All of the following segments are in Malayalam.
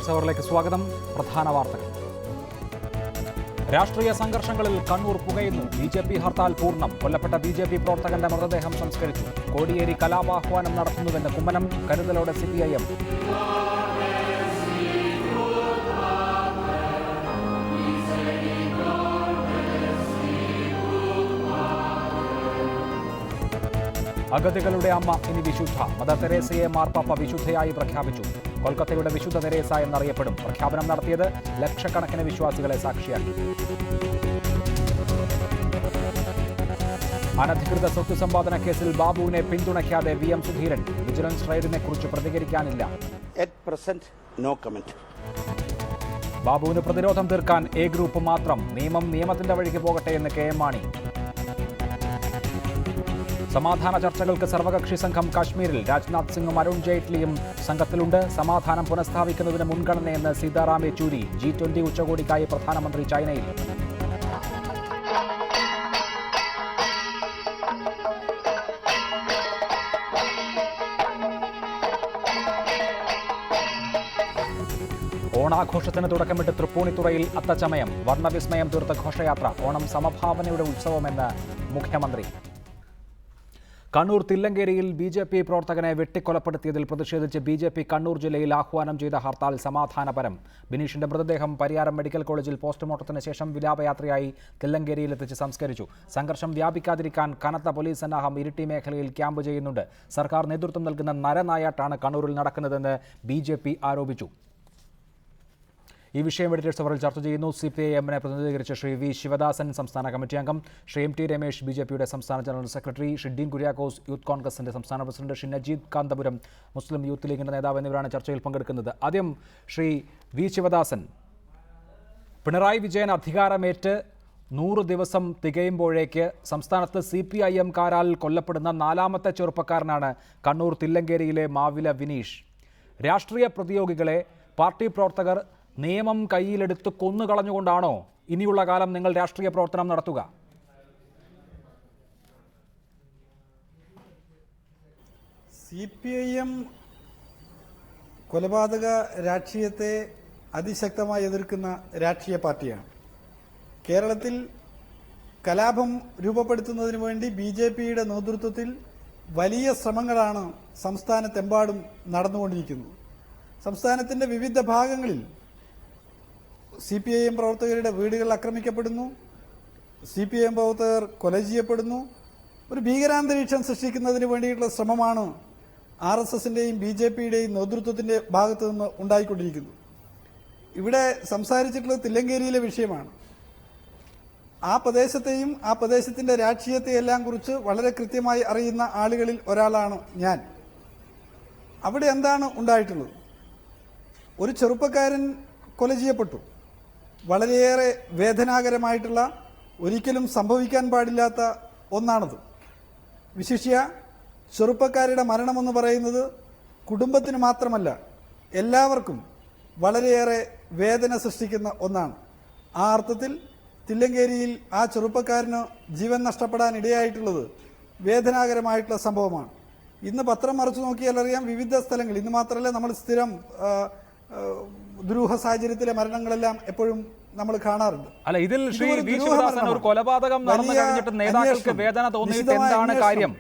എഡിറ്റേഴ്സ് അവറിലേക്ക് സ്വാഗതം. പ്രധാന വാർത്തകൾ. രാഷ്ട്രീയ സംഘർഷങ്ങളിൽ കണ്ണൂർ പുകയുന്നു. ബി.ജെ.പി ഹർത്താൽ പൂർണ്ണം. കൊല്ലപ്പെട്ട ബി.ജെ.പി പ്രവർത്തകന്റെ മൃതദേഹം സംസ്കരിച്ചു. കോടിയേരി കലാപാഹ്വാനം നടത്തുന്നുവെന്ന് കുമ്മനം. കരുതലോടെ CPIM. അഗതികളുടെ അമ്മ ഇനി വിശുദ്ധ. മദർ തെരേസയെ മാർപ്പാപ്പ വിശുദ്ധയായി പ്രഖ്യാപിച്ചു. കൊൽക്കത്തയുടെ വിശുദ്ധ തെരേസ എന്നറിയപ്പെടും. പ്രഖ്യാപനം നടത്തിയത് ലക്ഷക്കണക്കിന് വിശ്വാസികളെ സാക്ഷിയാക്കി. അനധികൃത സ്വത്ത് സമ്പാദന കേസിൽ ബാബുവിനെ പിന്തുണയ്ക്കാതെ VM സുധീരൻ. വിജിലൻസ് റെയ്ഡിനെ കുറിച്ച് പ്രതികരിക്കാനില്ല. ബാബുവിന് പ്രതിരോധം തീർക്കാൻ A ഗ്രൂപ്പ് മാത്രം. നിയമം നിയമത്തിന്റെ വഴിക്ക് പോകട്ടെ എന്ന് KM മാണി. സമാധാന ചർച്ചകൾക്ക് സർവകക്ഷി സംഘം കാശ്മീരിൽ. രാജ്നാഥ് സിംഗും അരുൺ ജെയ്റ്റ്ലിയും സംഘത്തിലുണ്ട്. സമാധാനം പുനഃസ്ഥാപിക്കുന്നതിന് മുൻഗണനയെന്ന് സീതാറാം യെച്ചൂരി. G20 ഉച്ചകോടിക്കായി പ്രധാനമന്ത്രി ചൈനയിൽ. ഓണാഘോഷത്തിന് തുടക്കമിട്ട് തൃപ്പൂണിത്തുറയിൽ അത്തച്ചമയം. വർണ്ണവിസ്മയം തീർത്ത ഘോഷയാത്ര. ഓണം സമഭാവനയുടെ ഉത്സവമെന്ന് മുഖ്യമന്ത്രി. കണ്ണൂർ തില്ലങ്കേരിയിൽ BJP പ്രവർത്തകനെ വെട്ടിക്കൊലപ്പെടുത്തിയതിൽ പ്രതിഷേധിച്ച് BJP കണ്ണൂർ ജില്ലയിൽ ആഹ്വാനം ചെയ്ത ഹർത്താൽ സമാധാനപരം. ബിനീഷിന്റെ മൃതദേഹം പരിയാരം മെഡിക്കൽ കോളേജിൽ പോസ്റ്റ്മോർട്ടത്തിന് ശേഷം വിലാപയാത്രയായി തില്ലങ്കേരിയിലെത്തിച്ച് സംസ്കരിച്ചു. സംഘർഷം വ്യാപിക്കാതിരിക്കാൻ കനത്ത പോലീസ് സന്നാഹം ഇരിട്ടി മേഖലയിൽ ക്യാമ്പ് ചെയ്യുന്നുണ്ട്. സർക്കാർ നേതൃത്വം നൽകുന്ന നരനായാട്ടാണ് കണ്ണൂരിൽ നടക്കുന്നതെന്ന് BJP ആരോപിച്ചു. ഈ വിഷയം എഡിറ്റേഴ്സ് അവറിൽ ചർച്ച ചെയ്യുന്നു. CPIM-നെ പ്രതിനിധീകരിച്ച ശ്രീ V. ശിവദാസൻ, സംസ്ഥാന കമ്മിറ്റി അംഗം, ശ്രീ MT രമേശ്, BJP-യുടെ സംസ്ഥാന general secretary, Shri Dean Kuriakose, youth കോൺഗ്രസിന്റെ സംസ്ഥാന പ്രസിഡന്റ്, ശ്രീ നജീദ് കാന്തപുരം, മുസ്ലിം യൂത്ത് ലീഗിന്റെ നേതാവ് എന്നിവരാണ് ചർച്ചയിൽ പങ്കെടുക്കുന്നത്. ആദ്യം ശ്രീ V. ശിവദാസൻ, പിണറായി വിജയൻ അധികാരമേറ്റ് 100 ദിവസം തികയുമ്പോഴേക്ക് സംസ്ഥാനത്ത് CPIM-കാരാൽ കൊല്ലപ്പെടുന്ന 4ാമത്തെ ചെറുപ്പക്കാരനാണ് കണ്ണൂർ തില്ലങ്കേരിയിലെ മാവില വിനീഷ്. രാഷ്ട്രീയ പ്രതിയോഗികളെ പാർട്ടി പ്രവർത്തകർ നിയമം കയ്യിലെടുത്ത് കൊന്നുകളഞ്ഞുകൊണ്ടാണോ ഇനിയുള്ള കാലം നിങ്ങൾ രാഷ്ട്രീയ പ്രവർത്തനം നടത്തുക? CPIM കൊലപാതക രാഷ്ട്രീയത്തെ അതിശക്തമായി എതിർക്കുന്ന രാഷ്ട്രീയ പാർട്ടിയാണ്. കേരളത്തിൽ കലാപം രൂപപ്പെടുത്തുന്നതിന് വേണ്ടി BJP-യുടെ നേതൃത്വത്തിൽ വലിയ ശ്രമങ്ങളാണ് സംസ്ഥാനത്തെമ്പാടും നടന്നുകൊണ്ടിരിക്കുന്നത്. സംസ്ഥാനത്തിന്റെ വിവിധ ഭാഗങ്ങളിൽ CPIM പ്രവർത്തകരുടെ വീടുകൾ ആക്രമിക്കപ്പെടുന്നു. CPIM പ്രവർത്തകർ കൊല ചെയ്യപ്പെടുന്നു. ഒരു ഭീകരാന്തരീക്ഷം സൃഷ്ടിക്കുന്നതിന് വേണ്ടിയിട്ടുള്ള ശ്രമമാണ് RSS-ന്റെയും BJP-യുടെയും നേതൃത്വത്തിന്റെ ഭാഗത്തു നിന്ന് ഉണ്ടായിക്കൊണ്ടിരിക്കുന്നത്. ഇവിടെ സംസാരിച്ചിട്ടുള്ളത് തില്ലങ്കേരിയിലെ വിഷയമാണ്. ആ പ്രദേശത്തെയും ആ പ്രദേശത്തിന്റെ രാഷ്ട്രീയത്തെയെല്ലാം കുറിച്ച് വളരെ കൃത്യമായി അറിയുന്ന ആളുകളിൽ ഒരാളാണ് ഞാൻ. അവിടെ എന്താണ് ഉണ്ടായിട്ടുള്ളത്? ഒരു ചെറുപ്പക്കാരൻ കൊല ചെയ്യപ്പെട്ടു. വളരെയേറെ വേദനാകരമായിട്ടുള്ള, ഒരിക്കലും സംഭവിക്കാൻ പാടില്ലാത്ത ഒന്നാണത്. വിശിഷ്യ ചെറുപ്പക്കാരുടെ മരണമെന്ന് പറയുന്നത് കുടുംബത്തിന് മാത്രമല്ല, എല്ലാവർക്കും വളരെയേറെ വേദന സൃഷ്ടിക്കുന്ന ഒന്നാണ്. ആ അർത്ഥത്തിൽ തില്ലങ്കേരിയിൽ ആ ചെറുപ്പക്കാരന് ജീവൻ നഷ്ടപ്പെടാൻ ഇടയായിട്ടുള്ളത് വേദനാകരമായിട്ടുള്ള സംഭവമാണ്. ഇന്ന് പത്രം മറിച്ചു നോക്കിയാൽ അറിയാം, വിവിധ സ്ഥലങ്ങളിൽ, ഇന്ന് മാത്രമല്ല നമ്മൾ സ്ഥിരം ദുരൂഹ സാഹചര്യത്തിലെ മരണങ്ങളെല്ലാം എപ്പോഴും നമ്മൾ കാണാറുണ്ട്. അല്ല, ഇതിൽ ശ്രീ V. ശിവദാസൻ, ഒരു കൊലപാതകം നടന്നു കഴിഞ്ഞിട്ട് നേതാക്കൾക്ക് വേദന തോന്നിയിട്ട് എന്താണ് കാര്യം?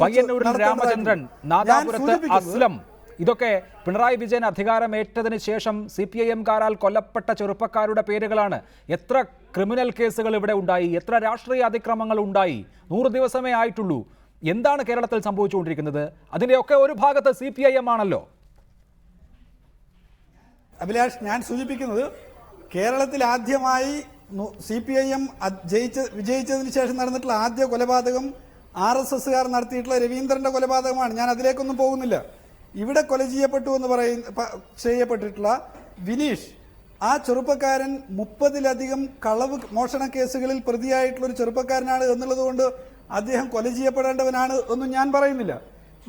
പയ്യന്നൂരിൽ രാമചന്ദ്രൻ, നാദാപുരത്ത് അസ്ലം, ഇതൊക്കെ പിണറായി വിജയൻ അധികാരമേറ്റതിന് ശേഷം CPIM-കാരാൽ കൊല്ലപ്പെട്ട ചെറുപ്പക്കാരുടെ പേരുകളാണ്. എത്ര ക്രിമിനൽ കേസുകൾ ഇവിടെ ഉണ്ടായി, എത്ര രാഷ്ട്രീയ അതിക്രമങ്ങൾ ഉണ്ടായി. 100 ദിവസമേ ആയിട്ടുള്ളൂ. എന്താണ് കേരളത്തിൽ സംഭവിച്ചുകൊണ്ടിരിക്കുന്നത്? അതിൻ്റെയൊക്കെ ഒരു ഭാഗത്ത് CPIM ആണല്ലോ. അഭിലാഷ്, ഞാൻ സൂചിപ്പിക്കുന്നത് കേരളത്തിൽ ആദ്യമായി CPIM വിജയിച്ചതിന് ശേഷം നടന്നിട്ടുള്ള ആദ്യ കൊലപാതകം RSS-കാർ നടത്തിയിട്ടുള്ള രവീന്ദ്രന്റെ കൊലപാതകമാണ്. ഞാൻ അതിലേക്കൊന്നും പോകുന്നില്ല. ഇവിടെ കൊല ചെയ്യപ്പെട്ടു എന്ന് ചെയ്യപ്പെട്ടിട്ടുള്ള വിനീഷ്, ആ ചെറുപ്പക്കാരൻ 30-ലധികം കളവ് മോഷണ കേസുകളിൽ പ്രതിയായിട്ടുള്ള ഒരു ചെറുപ്പക്കാരനാണ് എന്നുള്ളത് കൊണ്ട് അദ്ദേഹം കൊല ചെയ്യപ്പെടേണ്ടവനാണ് എന്നും ഞാൻ പറയുന്നില്ല.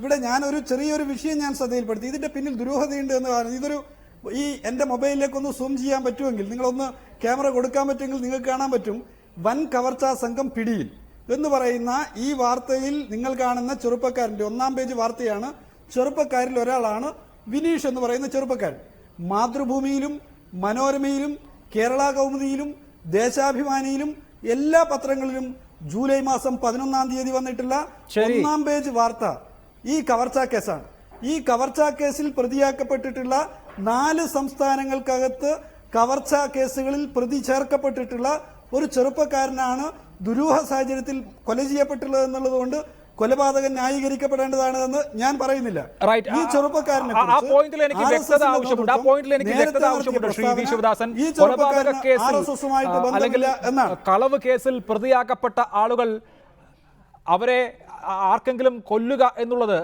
ഇവിടെ ഞാനൊരു ചെറിയൊരു വിഷയം ഞാൻ ശ്രദ്ധയിൽപ്പെടുത്തി. ഇതിന്റെ പിന്നിൽ ദുരൂഹതയുണ്ട് എന്ന് പറയുന്നത്. ഇതൊരു ഈ എൻ്റെ മൊബൈലിലേക്കൊന്ന് സൂം ചെയ്യാൻ പറ്റുമെങ്കിൽ, നിങ്ങളൊന്ന് ക്യാമറ കൊടുക്കാൻ പറ്റുമെങ്കിൽ നിങ്ങൾക്ക് കാണാൻ പറ്റും. വൻ കവർച്ചാ സംഘം പിടിയിൽ എന്ന് പറയുന്ന ഈ വാർത്തയിൽ നിങ്ങൾ കാണുന്ന ചെറുപ്പക്കാരൻ്റെ 1-ാം പേജ് വാർത്തയാണ്. ചെറുപ്പക്കാരിൽ ഒരാളാണ് വിനീഷ് എന്ന് പറയുന്ന ചെറുപ്പക്കാരൻ. മാതൃഭൂമിയിലും മനോരമയിലും കേരള കൗമുദിയിലും ദേശാഭിമാനിയിലും എല്ലാ പത്രങ്ങളിലും ജൂലൈ മാസം 11-ാം തീയതി വന്നിട്ടുള്ള 1-ാം പേജ് വാർത്ത ഈ കവർച്ചാ കേസാണ്. ഈ കവർച്ചാ കേസിൽ പ്രതിയാക്കപ്പെട്ടിട്ടുള്ള 4 സംസ്ഥാനങ്ങൾക്കകത്ത് കവർച്ചാ കേസുകളിൽ പ്രതി ചേർക്കപ്പെട്ടിട്ടുള്ള ഒരു ചെറുപ്പക്കാരനാണ് ദുരൂഹ സാഹചര്യത്തിൽ കൊല ചെയ്യപ്പെട്ടുള്ളത് എന്നുള്ളതുകൊണ്ട് കൊലപാതകൻ ന്യായീകരിക്കപ്പെടേണ്ടതാണ് എന്ന് ഞാൻ പറയുന്നില്ല. ഈ ചെറുപ്പക്കാരനെ കളവ് കേസിൽ പ്രതിയാക്കപ്പെട്ട ആളുകൾ അവരെ ആർക്കെങ്കിലും കൊല്ലുക എന്നുള്ളത്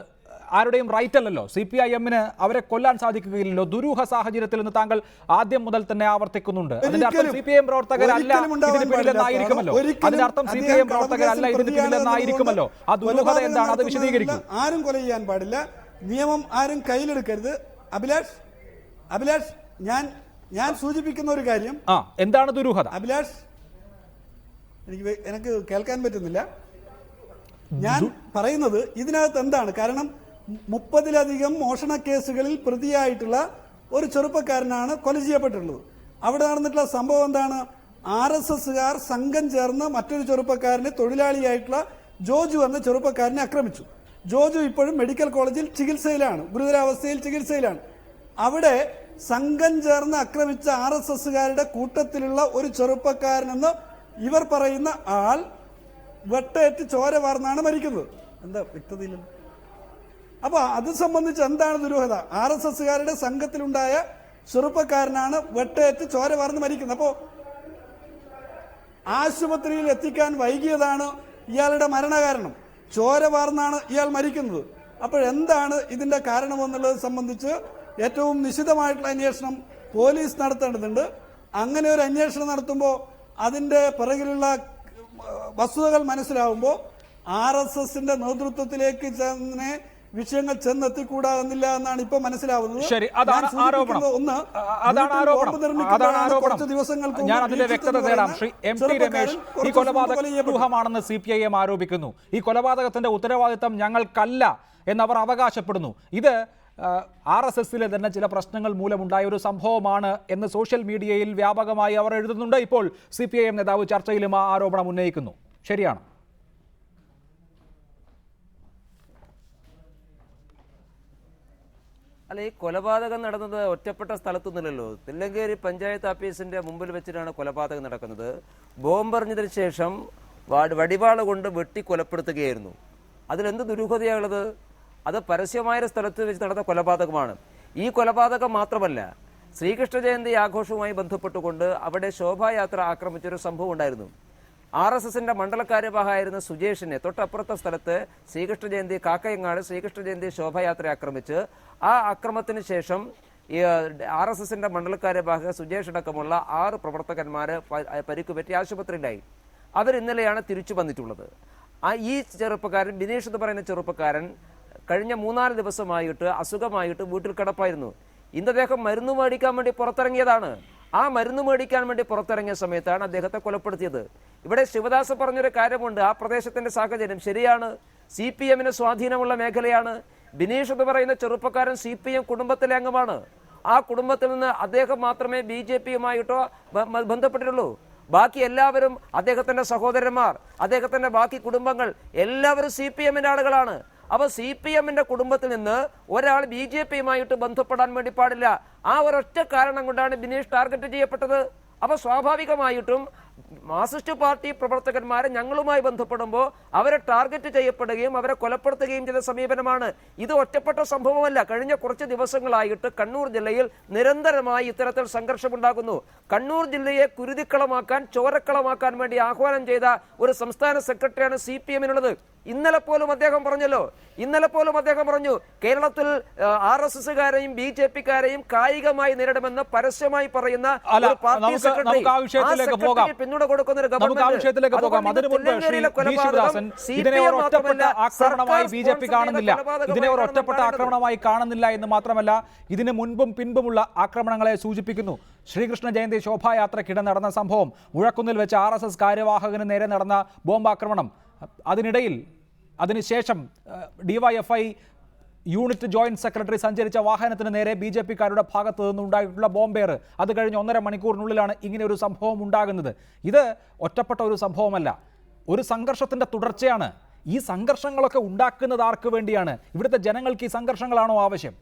ആരുടെയും റൈറ്റ് അല്ലല്ലോ. CPIM-ന് അവരെ കൊല്ലാൻ സാധിക്കുകയില്ലല്ലോ. ദുരൂഹ സാഹചര്യത്തിൽ നിന്ന് താങ്കൾ ആദ്യം മുതൽ തന്നെ ആവർത്തിക്കുന്നുണ്ട്. അതിന്റെ അർത്ഥം CPIM പ്രവർത്തകരല്ല ഇതിന് പിന്നിലെന്നായിരിക്കുമല്ലോ. അതിന്റെ അർത്ഥം CPIM പ്രവർത്തകരല്ല ഇതിന് പിന്നിലെന്നായിരിക്കുമല്ലോ. ആ ദുരൂഹത എന്താണ്? അത് വിശദീകരിക്കും. ആരും കൊല ചെയ്യാൻ പാടില്ല, നിയമം ആരും കയ്യിലെടുക്കരുത്. അഭിലാഷ് ഞാൻ സൂചിപ്പിക്കുന്ന ഒരു കാര്യം, എന്താണ് ദുരൂഹത? അഭിലാഷ്, എനിക്ക് കേൾക്കാൻ പറ്റുന്നില്ല. ഞാൻ പറയുന്നത് ഇതിനകത്ത് എന്താണ് കാരണം, 30-ലധികം മോഷണ കേസുകളിൽ പ്രതിയായിട്ടുള്ള ഒരു ചെറുപ്പക്കാരനാണ് കൊല ചെയ്യപ്പെട്ടിട്ടുള്ളത്. അവിടെ നടന്നിട്ടുള്ള സംഭവം എന്താണ്? RSSകാർ സംഘം ചേർന്ന് മറ്റൊരു ചെറുപ്പക്കാരനെ, തൊഴിലാളിയായിട്ടുള്ള ജോജു എന്ന ചെറുപ്പക്കാരനെ ആക്രമിച്ചു. ജോജു ഇപ്പോഴും മെഡിക്കൽ കോളേജിൽ ചികിത്സയിലാണ്, ഗുരുതരാവസ്ഥയിൽ ചികിത്സയിലാണ്. അവിടെ സംഘം ചേർന്ന് ആക്രമിച്ച RSSകാരുടെ കൂട്ടത്തിലുള്ള ഒരു ചെറുപ്പക്കാരനെന്ന് ഇവർ പറയുന്ന ആൾ വെട്ടേറ്റ് ചോര വാർന്നാണ് മരിക്കുന്നത്. എന്താ വ്യക്തതയില്ലല്ലോ. അപ്പൊ അത് സംബന്ധിച്ച് എന്താണ് ദുരൂഹത? RSSകാരുടെ സംഘത്തിലുണ്ടായ ചെറുപ്പക്കാരനാണ് വെട്ടേറ്റ് ചോര വാർന്ന് മരിക്കുന്നത്. അപ്പോ ആശുപത്രിയിൽ എത്തിക്കാൻ വൈകിയതാണ് ഇയാളുടെ മരണകാരണം. ചോര വാർന്നാണ് ഇയാൾ മരിക്കുന്നത്. അപ്പോഴെന്താണ് ഇതിന്റെ കാരണമെന്നുള്ളത് സംബന്ധിച്ച് ഏറ്റവും നിശിതമായിട്ടുള്ള അന്വേഷണം പോലീസ് നടത്തേണ്ടതുണ്ട്. അങ്ങനെ ഒരു അന്വേഷണം നടത്തുമ്പോൾ അതിന്റെ പിറകിലുള്ള വസ്തുതകൾ മനസ്സിലാവുമ്പോൾ RSSന്റെ നേതൃത്വത്തിലേക്ക് തന്നെ വിഷയങ്ങൾ ചെന്നെത്തിക്കൂടാ എന്നില്ല എന്നാണ് ഇപ്പൊ മനസ്സിലാവുന്നത്. ശരി, അതാണ് ആരോപണം. കുറച്ച് ദിവസങ്ങൾക്ക് ഞാൻ അതിന്റെ വ്യക്തത തേടാം. ശ്രീ MT രമേശ്, ഈ കൊലപാതകമാണെന്ന് CPIM ആരോപിക്കുന്നു. ഈ കൊലപാതകത്തിന്റെ ഉത്തരവാദിത്തം ഞങ്ങൾക്കല്ല എന്നവർ അവകാശപ്പെടുന്നു. ഇത് RSSലെ തന്നെ ചില പ്രശ്നങ്ങൾ മൂലമുണ്ടായ ഒരു സംഭവമാണ് എന്ന് സോഷ്യൽ മീഡിയയിൽ വ്യാപകമായി അവർ എഴുതുന്നുണ്ട്. ഇപ്പോൾ CPIM നേതാവ് ചർച്ചയിലും ആ ആരോപണം ഉന്നയിക്കുന്നു. ശരിയാണ്? അല്ല, ഈ കൊലപാതകം നടന്നത് ഒറ്റപ്പെട്ട സ്ഥലത്തൊന്നുമില്ലല്ലോ. തില്ലങ്കേരി പഞ്ചായത്ത് ഓഫീസിന്റെ മുമ്പിൽ വെച്ചിട്ടാണ് കൊലപാതകം നടക്കുന്നത്. ബോംബെറിഞ്ഞതിന് ശേഷം വടിവാള കൊണ്ട് വെട്ടി കൊലപ്പെടുത്തുകയായിരുന്നു. അതിലെന്ത് ദുരൂഹതയാണുള്ളത്? അത് പരസ്യമായ സ്ഥലത്ത് വെച്ച് നടന്ന കൊലപാതകമാണ്. ഈ കൊലപാതകം മാത്രമല്ല, ശ്രീകൃഷ്ണ ജയന്തി ആഘോഷവുമായി ബന്ധപ്പെട്ടുകൊണ്ട് അവിടെ ശോഭായാത്ര ആക്രമിച്ചൊരു സംഭവം ഉണ്ടായിരുന്നു. RSSന്റെ മണ്ഡലകാര്യവാഹായിരുന്ന സുജേഷിനെ തൊട്ടപ്പുറത്തെ സ്ഥലത്ത് ശ്രീകൃഷ്ണ ജയന്തി കാക്കയങ്ങാട് ശ്രീകൃഷ്ണ ജയന്തി ശോഭായാത്ര ആക്രമിച്ച് ആ ആക്രമണത്തിന് ശേഷം RSSന്റെ മണ്ഡലകാര്യവാഹ സുജേഷ് അടക്കമുള്ള 6 പ്രവർത്തകന്മാര് പരിക്കുപറ്റി ആശുപത്രിയിലായി. അവർ ഇന്നലെയാണ് തിരിച്ചു വന്നിട്ടുള്ളത്. ഈ ചെറുപ്പക്കാരൻ ബിനീഷ് എന്ന് പറയുന്ന ചെറുപ്പക്കാരൻ കഴിഞ്ഞ 3-4 ദിവസമായിട്ട് അസുഖമായിട്ട് വീട്ടിൽ കിടപ്പായിരുന്നു. ഇന്ന് അദ്ദേഹം മരുന്ന് മേടിക്കാൻ വേണ്ടി പുറത്തിറങ്ങിയതാണ്. ആ മരുന്ന് മേടിക്കാൻ വേണ്ടി പുറത്തിറങ്ങിയ സമയത്താണ് അദ്ദേഹത്തെ കൊലപ്പെടുത്തിയത്. ഇവിടെ ശിവദാസ് പറഞ്ഞൊരു കാര്യമുണ്ട്. ആ പ്രദേശത്തിന്റെ സാഹചര്യം ശരിയാണ്. CPMന് സ്വാധീനമുള്ള മേഖലയാണ്. ബിനീഷ് എന്ന് പറയുന്ന ചെറുപ്പക്കാരൻ CPM കുടുംബത്തിലെ അംഗമാണ്. ആ കുടുംബത്തിൽ നിന്ന് അദ്ദേഹം മാത്രമേ BJPയുമായിട്ടോ ബന്ധപ്പെട്ടിട്ടുള്ളൂ. ബാക്കി എല്ലാവരും അദ്ദേഹത്തിന്റെ സഹോദരന്മാർ, അദ്ദേഹത്തിന്റെ ബാക്കി കുടുംബങ്ങൾ എല്ലാവരും CPMന്റെ ആളുകളാണ്. അപ്പൊ CPMന്റെ കുടുംബത്തിൽ നിന്ന് ഒരാൾ BJPയുമായിട്ട് ബന്ധപ്പെടാൻ വേണ്ടി പാടില്ല. ആ ഒരൊറ്റ കാരണം കൊണ്ടാണ് ബിനീഷ് ടാർഗറ്റ് ചെയ്യപ്പെട്ടത്. അപ്പൊ സ്വാഭാവികമായിട്ടും മാർക്സിസ്റ്റ് പാർട്ടി പ്രവർത്തകന്മാരെ ഞങ്ങളുമായി ബന്ധപ്പെടുമ്പോൾ അവരെ ടാർഗറ്റ് ചെയ്യപ്പെടുകയും അവരെ കൊലപ്പെടുത്തുകയും ചെയ്ത സമീപനമാണ്. ഇത് ഒറ്റപ്പെട്ട സംഭവമല്ല. കഴിഞ്ഞ കുറച്ച് ദിവസങ്ങളായിട്ട് കണ്ണൂർ ജില്ലയിൽ നിരന്തരമായി ഇത്തരത്തിൽ സംഘർഷമുണ്ടാകുന്നു. കണ്ണൂർ ജില്ലയെ കുരുതിക്കളമാക്കാൻ, ചോരക്കളമാക്കാൻ വേണ്ടി ആഹ്വാനം ചെയ്ത ഒരു സംസ്ഥാന സെക്രട്ടറിയാണ് CPMനുള്ളത്. ഇന്നലെ പോലും അദ്ദേഹം പറഞ്ഞു കേരളത്തിൽ RSSകാരെയും BJPക്കാരെയും കായികമായി നേരിടുമെന്ന് പരസ്യമായി പറയുന്ന ഒരു പാർട്ടി സെക്രട്ടറി പിന്തുണ കൊടുക്കുന്ന ഒരു ഗവൺമെന്റ്. ഇതിനെ ഒരു ഒറ്റപ്പെട്ട ആക്രമണമായി കാണുന്നില്ല എന്ന് മാത്രമല്ല, ഇതിന് മുൻപും പിൻപുമുള്ള ആക്രമണങ്ങളെ സൂചിപ്പിക്കുന്നു. ശ്രീകൃഷ്ണ ജയന്തി ശോഭായാത്രയ്ക്കിടെ നടന്ന സംഭവം, മുഴക്കുന്നിൽ വെച്ച് RSS കാര്യവാഹകന് നേരെ നടന്ന ബോംബാക്രമണം, അതിനിടയിൽ അതിനുശേഷം DYFI യൂണിറ്റ് ജോയിന്റ് സെക്രട്ടറി സഞ്ചരിച്ച വാഹനത്തിന് നേരെ BJP-കാരുടെ ഭാഗത്ത് നിന്നുണ്ടായിട്ടുള്ള ബോംബേർ. അത് കഴിഞ്ഞ് 1.5 മണിക്കൂറിനുള്ളിലാണ് ഇങ്ങനെ ഒരു സംഭവം ഉണ്ടാകുന്നത്. ഇത് ഒറ്റപ്പെട്ട ഒരു സംഭവമല്ല, ഒരു സംഘർഷത്തിന്റെ തുടർച്ചയാണ്. ഈ സംഘർഷങ്ങളൊക്കെ ഉണ്ടാക്കുന്നത് ആർക്ക് വേണ്ടിയാണ്? ഇവിടുത്തെ ജനങ്ങൾക്ക് ഈ സംഘർഷങ്ങളാണോ ആവശ്യം?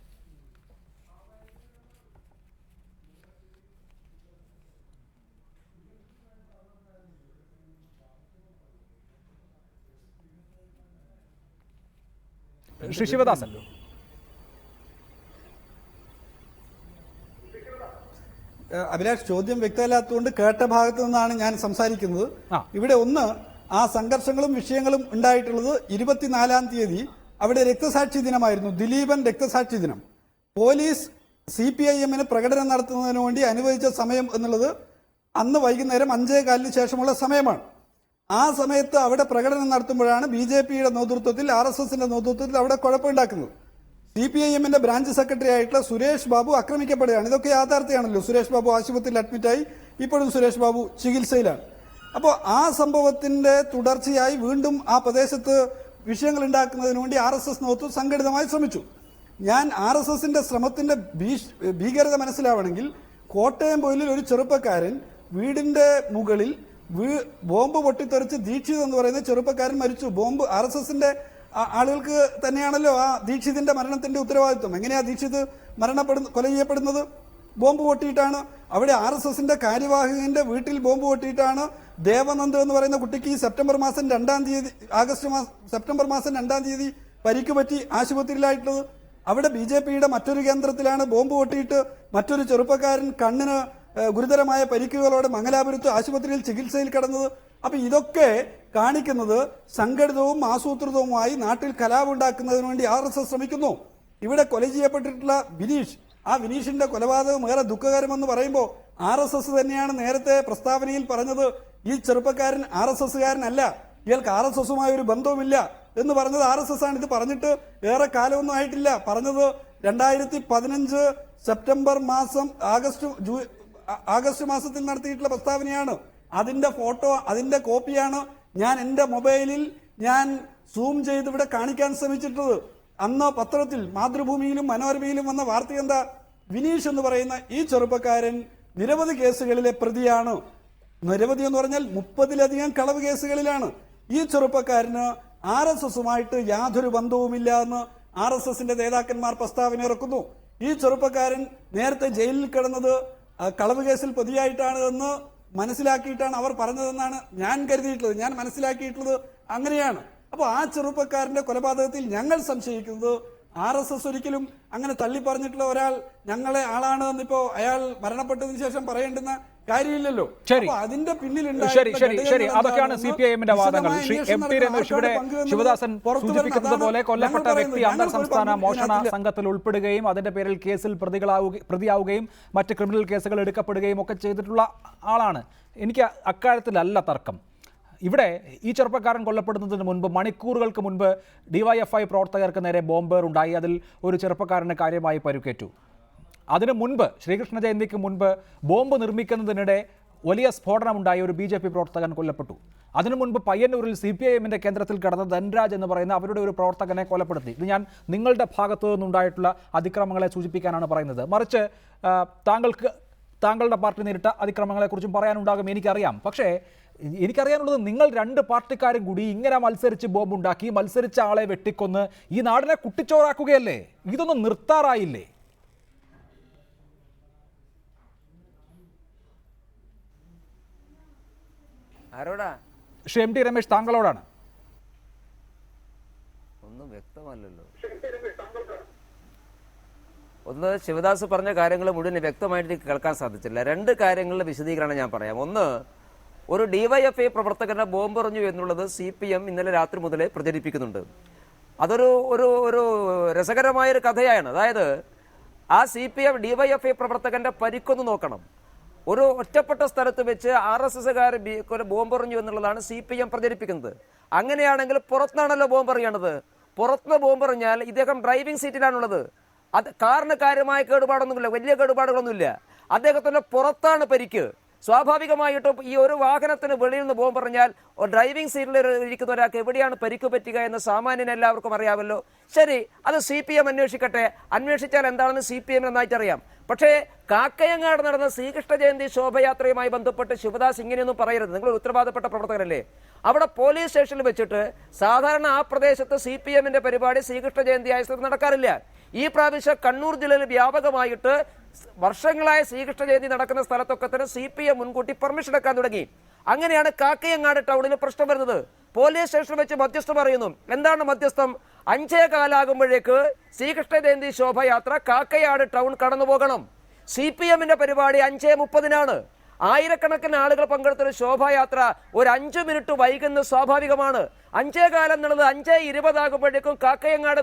ശ്രീ ശിവദാസൻ. അഭിലാഷ്, ചോദ്യം വ്യക്തമല്ലാത്തതുകൊണ്ട് കേട്ട ഭാഗത്ത് നിന്നാണ് ഞാൻ സംസാരിക്കുന്നത്. ഇവിടെ ഒന്ന്, ആ സംഘർഷങ്ങളും വിഷയങ്ങളും ഉണ്ടായിട്ടുള്ളത് 24-ാം തീയതി അവിടെ രക്തസാക്ഷി ദിനമായിരുന്നു, ദിലീപൻ രക്തസാക്ഷി ദിനം. പോലീസ് CPIM-ന് പ്രകടനം നടത്തുന്നതിന് വേണ്ടി അനുവദിച്ച സമയം എന്നുള്ളത് അന്ന് വൈകുന്നേരം 5:15-ന് ശേഷമുള്ള സമയമാണ്. ആ സമയത്ത് അവിടെ പ്രകടനം നടത്തുമ്പോഴാണ് BJP-യുടെ നേതൃത്വത്തിൽ, RSS-ന്റെ നേതൃത്വത്തിൽ അവിടെ കുഴപ്പമുണ്ടാക്കുന്നത്. CPIM-ന്റെ ബ്രാഞ്ച് സെക്രട്ടറി ആയിട്ടുള്ള സുരേഷ് ബാബു ആക്രമിക്കപ്പെടുകയാണ്. ഇതൊക്കെ യാഥാർത്ഥ്യമാണല്ലോ. സുരേഷ് ബാബു ആശുപത്രിയിൽ അഡ്മിറ്റായി, ഇപ്പോഴും സുരേഷ് ബാബു ചികിത്സയിലാണ്. അപ്പോൾ ആ സംഭവത്തിന്റെ തുടർച്ചയായി വീണ്ടും ആ പ്രദേശത്ത് വിഷയങ്ങൾ ഉണ്ടാക്കുന്നതിന് വേണ്ടി RSS നേതൃത്വം സംഘടിതമായി ശ്രമിച്ചു. ഞാൻ RSS-ന്റെ ശ്രമത്തിന്റെ ഭീകരത മനസ്സിലാവണമെങ്കിൽ, കോട്ടയം പോയിലിൽ ഒരു ചെറുപ്പക്കാരൻ വീടിന്റെ മുകളിൽ ബോംബ് പൊട്ടിത്തെറിച്ച് ദീക്ഷിത് എന്ന് പറയുന്ന ചെറുപ്പക്കാരൻ മരിച്ചു. ബോംബ് RSS-ന്റെ ആളുകൾക്ക് തന്നെയാണല്ലോ ആ ദീക്ഷിതിന്റെ മരണത്തിന്റെ ഉത്തരവാദിത്വം. എങ്ങനെയാ ദീക്ഷിത് കൊല ചെയ്യപ്പെടുന്നത്? ബോംബ് പൊട്ടിയിട്ടാണ്. അവിടെ RSS-ന്റെ കാര്യവാഹകന്റെ വീട്ടിൽ ബോംബ് പൊട്ടിയിട്ടാണ് ദേവനന്ദ് എന്ന് പറയുന്ന കുട്ടിക്ക് സെപ്റ്റംബർ മാസം 2-ാം തീയതി പരിക്ക് പറ്റി ആശുപത്രിയിലായിട്ടുള്ളത്. അവിടെ BJP-യുടെ മറ്റൊരു കേന്ദ്രത്തിലാണ് ബോംബ് പൊട്ടിയിട്ട് മറ്റൊരു ചെറുപ്പക്കാരൻ കണ്ണിന് ഗുരുതരമായ പരിക്കുകളോടെ മംഗലാപുരത്ത് ആശുപത്രിയിൽ ചികിത്സയിൽ കിടന്നത്. അപ്പൊ ഇതൊക്കെ കാണിക്കുന്നത് സംഘടിതവും ആസൂത്രിതവുമായി നാട്ടിൽ കലാപമുണ്ടാക്കുന്നതിന് വേണ്ടി RSS ശ്രമിക്കുന്നു. ഇവിടെ കൊല ചെയ്യപ്പെട്ടിട്ടുള്ള വിനീഷ്, ആ വിനീഷിന്റെ കൊലപാതകം ഏറെ ദുഃഖകരമെന്ന് പറയുമ്പോൾ RSS തന്നെയാണ് നേരത്തെ പ്രസ്താവനയിൽ പറഞ്ഞത് ഈ ചെറുപ്പക്കാരൻ RSS-കാരനല്ല, ഇയാൾക്ക് RSS-ഉമായി ഒരു ബന്ധവുമില്ല എന്ന് പറഞ്ഞത് RSS ആണ്. ഇത് പറഞ്ഞിട്ട് ഏറെ കാലമൊന്നും ആയിട്ടില്ല. പറഞ്ഞത് 2015 സെപ്റ്റംബർ മാസം ആഗസ്റ്റ് മാസത്തിൽ നടത്തിയിട്ടുള്ള പ്രസ്താവനയാണ്. അതിന്റെ ഫോട്ടോ, അതിന്റെ കോപ്പിയാണ് ഞാൻ എന്റെ മൊബൈലിൽ സൂം ചെയ്ത് ഇവിടെ കാണിക്കാൻ ശ്രമിച്ചിട്ടുള്ളത്. അന്ന് പത്രത്തിൽ മാതൃഭൂമിയിലും മനോരമയിലും വന്ന വാർത്ത എന്താ? വിനീഷ് എന്ന് പറയുന്ന ഈ ചെറുപ്പക്കാരൻ നിരവധി കേസുകളിലെ പ്രതിയാണ്. നിരവധി എന്ന് പറഞ്ഞാൽ 30-ലധികം കളവ് കേസുകളിലാണ്. ഈ ചെറുപ്പക്കാരന് RSS-ഉമായിട്ട് യാതൊരു ബന്ധവുമില്ല എന്ന് RSS-ന്റെ നേതാക്കന്മാർ പ്രസ്താവന ഇറക്കുന്നു. ഈ ചെറുപ്പക്കാരൻ നേരത്തെ ജയിലിൽ കിടന്നത് കളവ് കേസിൽ പ്രതിയായിട്ടാണ് എന്ന് മനസ്സിലാക്കിയിട്ടാണ് അവർ പറഞ്ഞതെന്നാണ് ഞാൻ കരുതിയിട്ടുള്ളത്, ഞാൻ മനസ്സിലാക്കിയിട്ടുള്ളത് അങ്ങനെയാണ്. അപ്പോൾ ആ ചെറുപ്പക്കാരന്റെ കൊലപാതകത്തിൽ ഞങ്ങൾ സംശയിക്കുന്നത് RSS ഒരിക്കലും അങ്ങനെ തള്ളി പറഞ്ഞിട്ടുള്ള ഒരാൾ ഞങ്ങളെ ആളാണ് എന്നിപ്പോ അയാൾ മരണപ്പെട്ടതിന് ശേഷം പറയേണ്ടുന്ന കാര്യമില്ലല്ലോ. അതിന്റെ പിന്നിൽ അതൊക്കെയാണ് CPIM-ന്റെ വാദങ്ങൾ. ശ്രീ MT രമേശ്, ഇവിടെ ശിവദാസൻ സൂചിപ്പിക്കുന്നത് പോലെ കൊല്ലപ്പെട്ട വ്യക്തി അന്തർ സംസ്ഥാന മോഷണ സംഘത്തിൽ ഉൾപ്പെടുകയും അതിന്റെ പേരിൽ കേസിൽ പ്രതിയാവുകയും മറ്റ് ക്രിമിനൽ കേസുകൾ എടുക്കപ്പെടുകയും ഒക്കെ ചെയ്തിട്ടുള്ള ആളാണ്. എനിക്ക് അക്കാര്യത്തിലല്ല തർക്കം. ഇവിടെ ഈ ചെറുപ്പക്കാരൻ കൊല്ലപ്പെടുന്നതിന് മുൻപ്, മണിക്കൂറുകൾക്ക് മുൻപ് DYFI പ്രവർത്തകർക്ക് നേരെ ബോംബേർ ഉണ്ടായി. അതിൽ ഒരു ചെറുപ്പക്കാരന് കാര്യമായി പരുക്കേറ്റു. അതിനു മുൻപ്, ശ്രീകൃഷ്ണ ജയന്തിക്ക് മുൻപ് ബോംബ് നിർമ്മിക്കുന്നതിനിടെ വലിയ സ്ഫോടനമുണ്ടായി, ഒരു BJP പ്രവർത്തകൻ കൊല്ലപ്പെട്ടു. അതിനു മുൻപ് പയ്യന്നൂരിൽ CPIM-ന്റെ കേന്ദ്രത്തിൽ കിടന്ന ധൻരാജ് എന്ന് പറയുന്ന അവരുടെ ഒരു പ്രവർത്തകനെ കൊലപ്പെടുത്തി. ഇത് ഞാൻ നിങ്ങളുടെ ഭാഗത്തു നിന്നുണ്ടായിട്ടുള്ള അതിക്രമങ്ങളെ സൂചിപ്പിക്കാനാണ് പറയുന്നത്. മറിച്ച് താങ്കളുടെ പാർട്ടി നേരിട്ട അതിക്രമങ്ങളെക്കുറിച്ചും പറയാനുണ്ടാകും, എനിക്കറിയാം. പക്ഷേ എനിക്കറിയാനുള്ളത്, നിങ്ങൾ 2 പാർട്ടിക്കാരും കൂടി ഇങ്ങനെ മത്സരിച്ച് ബോംബുണ്ടാക്കി, മത്സരിച്ച ആളെ വെട്ടിക്കൊന്ന് ഈ നാടിനെ കുട്ടിച്ചോറാക്കുകയല്ലേ? ഇതൊന്നും നിർത്താറായില്ലേ? ആരോടാ? ശ്രീ MT രമേശ്, താങ്കളോടാണ്. ഒന്നും വ്യക്തമല്ലല്ലോ. ഒന്ന്, ശിവദാസ് പറഞ്ഞ കാര്യങ്ങൾ മുഴുവൻ വ്യക്തമായിട്ട് കേൾക്കാൻ സാധിച്ചില്ല. 2 കാര്യങ്ങളുടെ വിശദീകരണം ഞാൻ പറയാം. ഒന്ന്, ഒരു DYFI പ്രവർത്തകനെ ബോംബെറിഞ്ഞു എന്നുള്ളത് CPM ഇന്നലെ രാത്രി മുതലേ പ്രചരിപ്പിക്കുന്നുണ്ട്. അതൊരു ഒരു ഒരു രസകരമായൊരു കഥയാണ്. അതായത് ആ CPM DYFI പ്രവർത്തകന്റെ പരിക്കൊന്ന് നോക്കണം. ഒരു ഒറ്റപ്പെട്ട സ്ഥലത്ത് വെച്ച് RSS-കാർ ബോംബെറിഞ്ഞു എന്നുള്ളതാണ് CPM പ്രചരിപ്പിക്കുന്നത്. അങ്ങനെയാണെങ്കിൽ പുറത്താണല്ലോ ബോംബെറിയേണ്ടത്. പുറത്തുനിന്ന് ബോംബെറിഞ്ഞാൽ ഇദ്ദേഹം ഡ്രൈവിംഗ് സീറ്റിലാണുള്ളത്. അത് കാറിന് കാര്യമായ കേടുപാടൊന്നുമില്ല, വലിയ കേടുപാടുകളൊന്നുമില്ല. അദ്ദേഹത്തിന്റെ പുറത്താണ് പരിക്ക്. സ്വാഭാവികമായിട്ടും ഈ ഒരു വാഹനത്തിന് വെളിയിൽ നിന്ന് പോകുമ്പോൾ പറഞ്ഞാൽ ഡ്രൈവിംഗ് സീറ്റിൽ ഇരിക്കുന്ന ഒരാൾക്ക് എവിടെയാണ് പരിക്ക് പറ്റുക എന്ന് സാമാന്യന് എല്ലാവർക്കും അറിയാമല്ലോ. ശരി, അത് CPM അന്വേഷിക്കട്ടെ. അന്വേഷിച്ചാൽ എന്താണെന്ന് CPM നന്നായിട്ട് അറിയാം. പക്ഷേ കാക്കയങ്ങാട് നടന്ന ശ്രീകൃഷ്ണ ജയന്തി ശോഭയാത്രയുമായി ബന്ധപ്പെട്ട് ശിവദാസ് ഇങ്ങനെയൊന്നും പറയരുത്. നിങ്ങൾ ഉത്തരവാദപ്പെട്ട പ്രവർത്തകരല്ലേ? അവിടെ പോലീസ് സ്റ്റേഷനിൽ വെച്ചിട്ട് സാധാരണ ആ പ്രദേശത്ത് CPMന്റെ പരിപാടി ശ്രീകൃഷ്ണ ജയന്തി ആയതിൽ നടക്കാറില്ല. ഈ പ്രാവശ്യം കണ്ണൂർ ജില്ലയിൽ വ്യാപകമായിട്ട് വർഷങ്ങളായ ശ്രീകൃഷ്ണ ജയന്തി നടക്കുന്ന സ്ഥലത്തൊക്കെ തന്നെ CPM മുൻകൂട്ടി പെർമിഷൻ എടുക്കാൻ തുടങ്ങി. അങ്ങനെയാണ് കാക്കയങ്ങാട് ടൗണിൽ പ്രശ്നം വരുന്നത്. പോലീസ് സ്റ്റേഷനിൽ വെച്ച് മധ്യസ്ഥം പറയുന്നു. എന്താണ് മധ്യസ്ഥം? 5:15 ശ്രീകൃഷ്ണ ജയന്തി ശോഭയാത്ര കാക്കയാട് ടൗൺ കടന്നു പോകണം. CPMന്റെ പരിപാടി 5:30 ആയിരക്കണക്കിന് ആളുകൾ പങ്കെടുത്തൊരു ശോഭായാത്ര ഒരു 5 മിനിറ്റ് വൈകുന്നത് സ്വാഭാവികമാണ്. 5:15 എന്നുള്ളത് 5:20 കാക്കയങ്ങാട്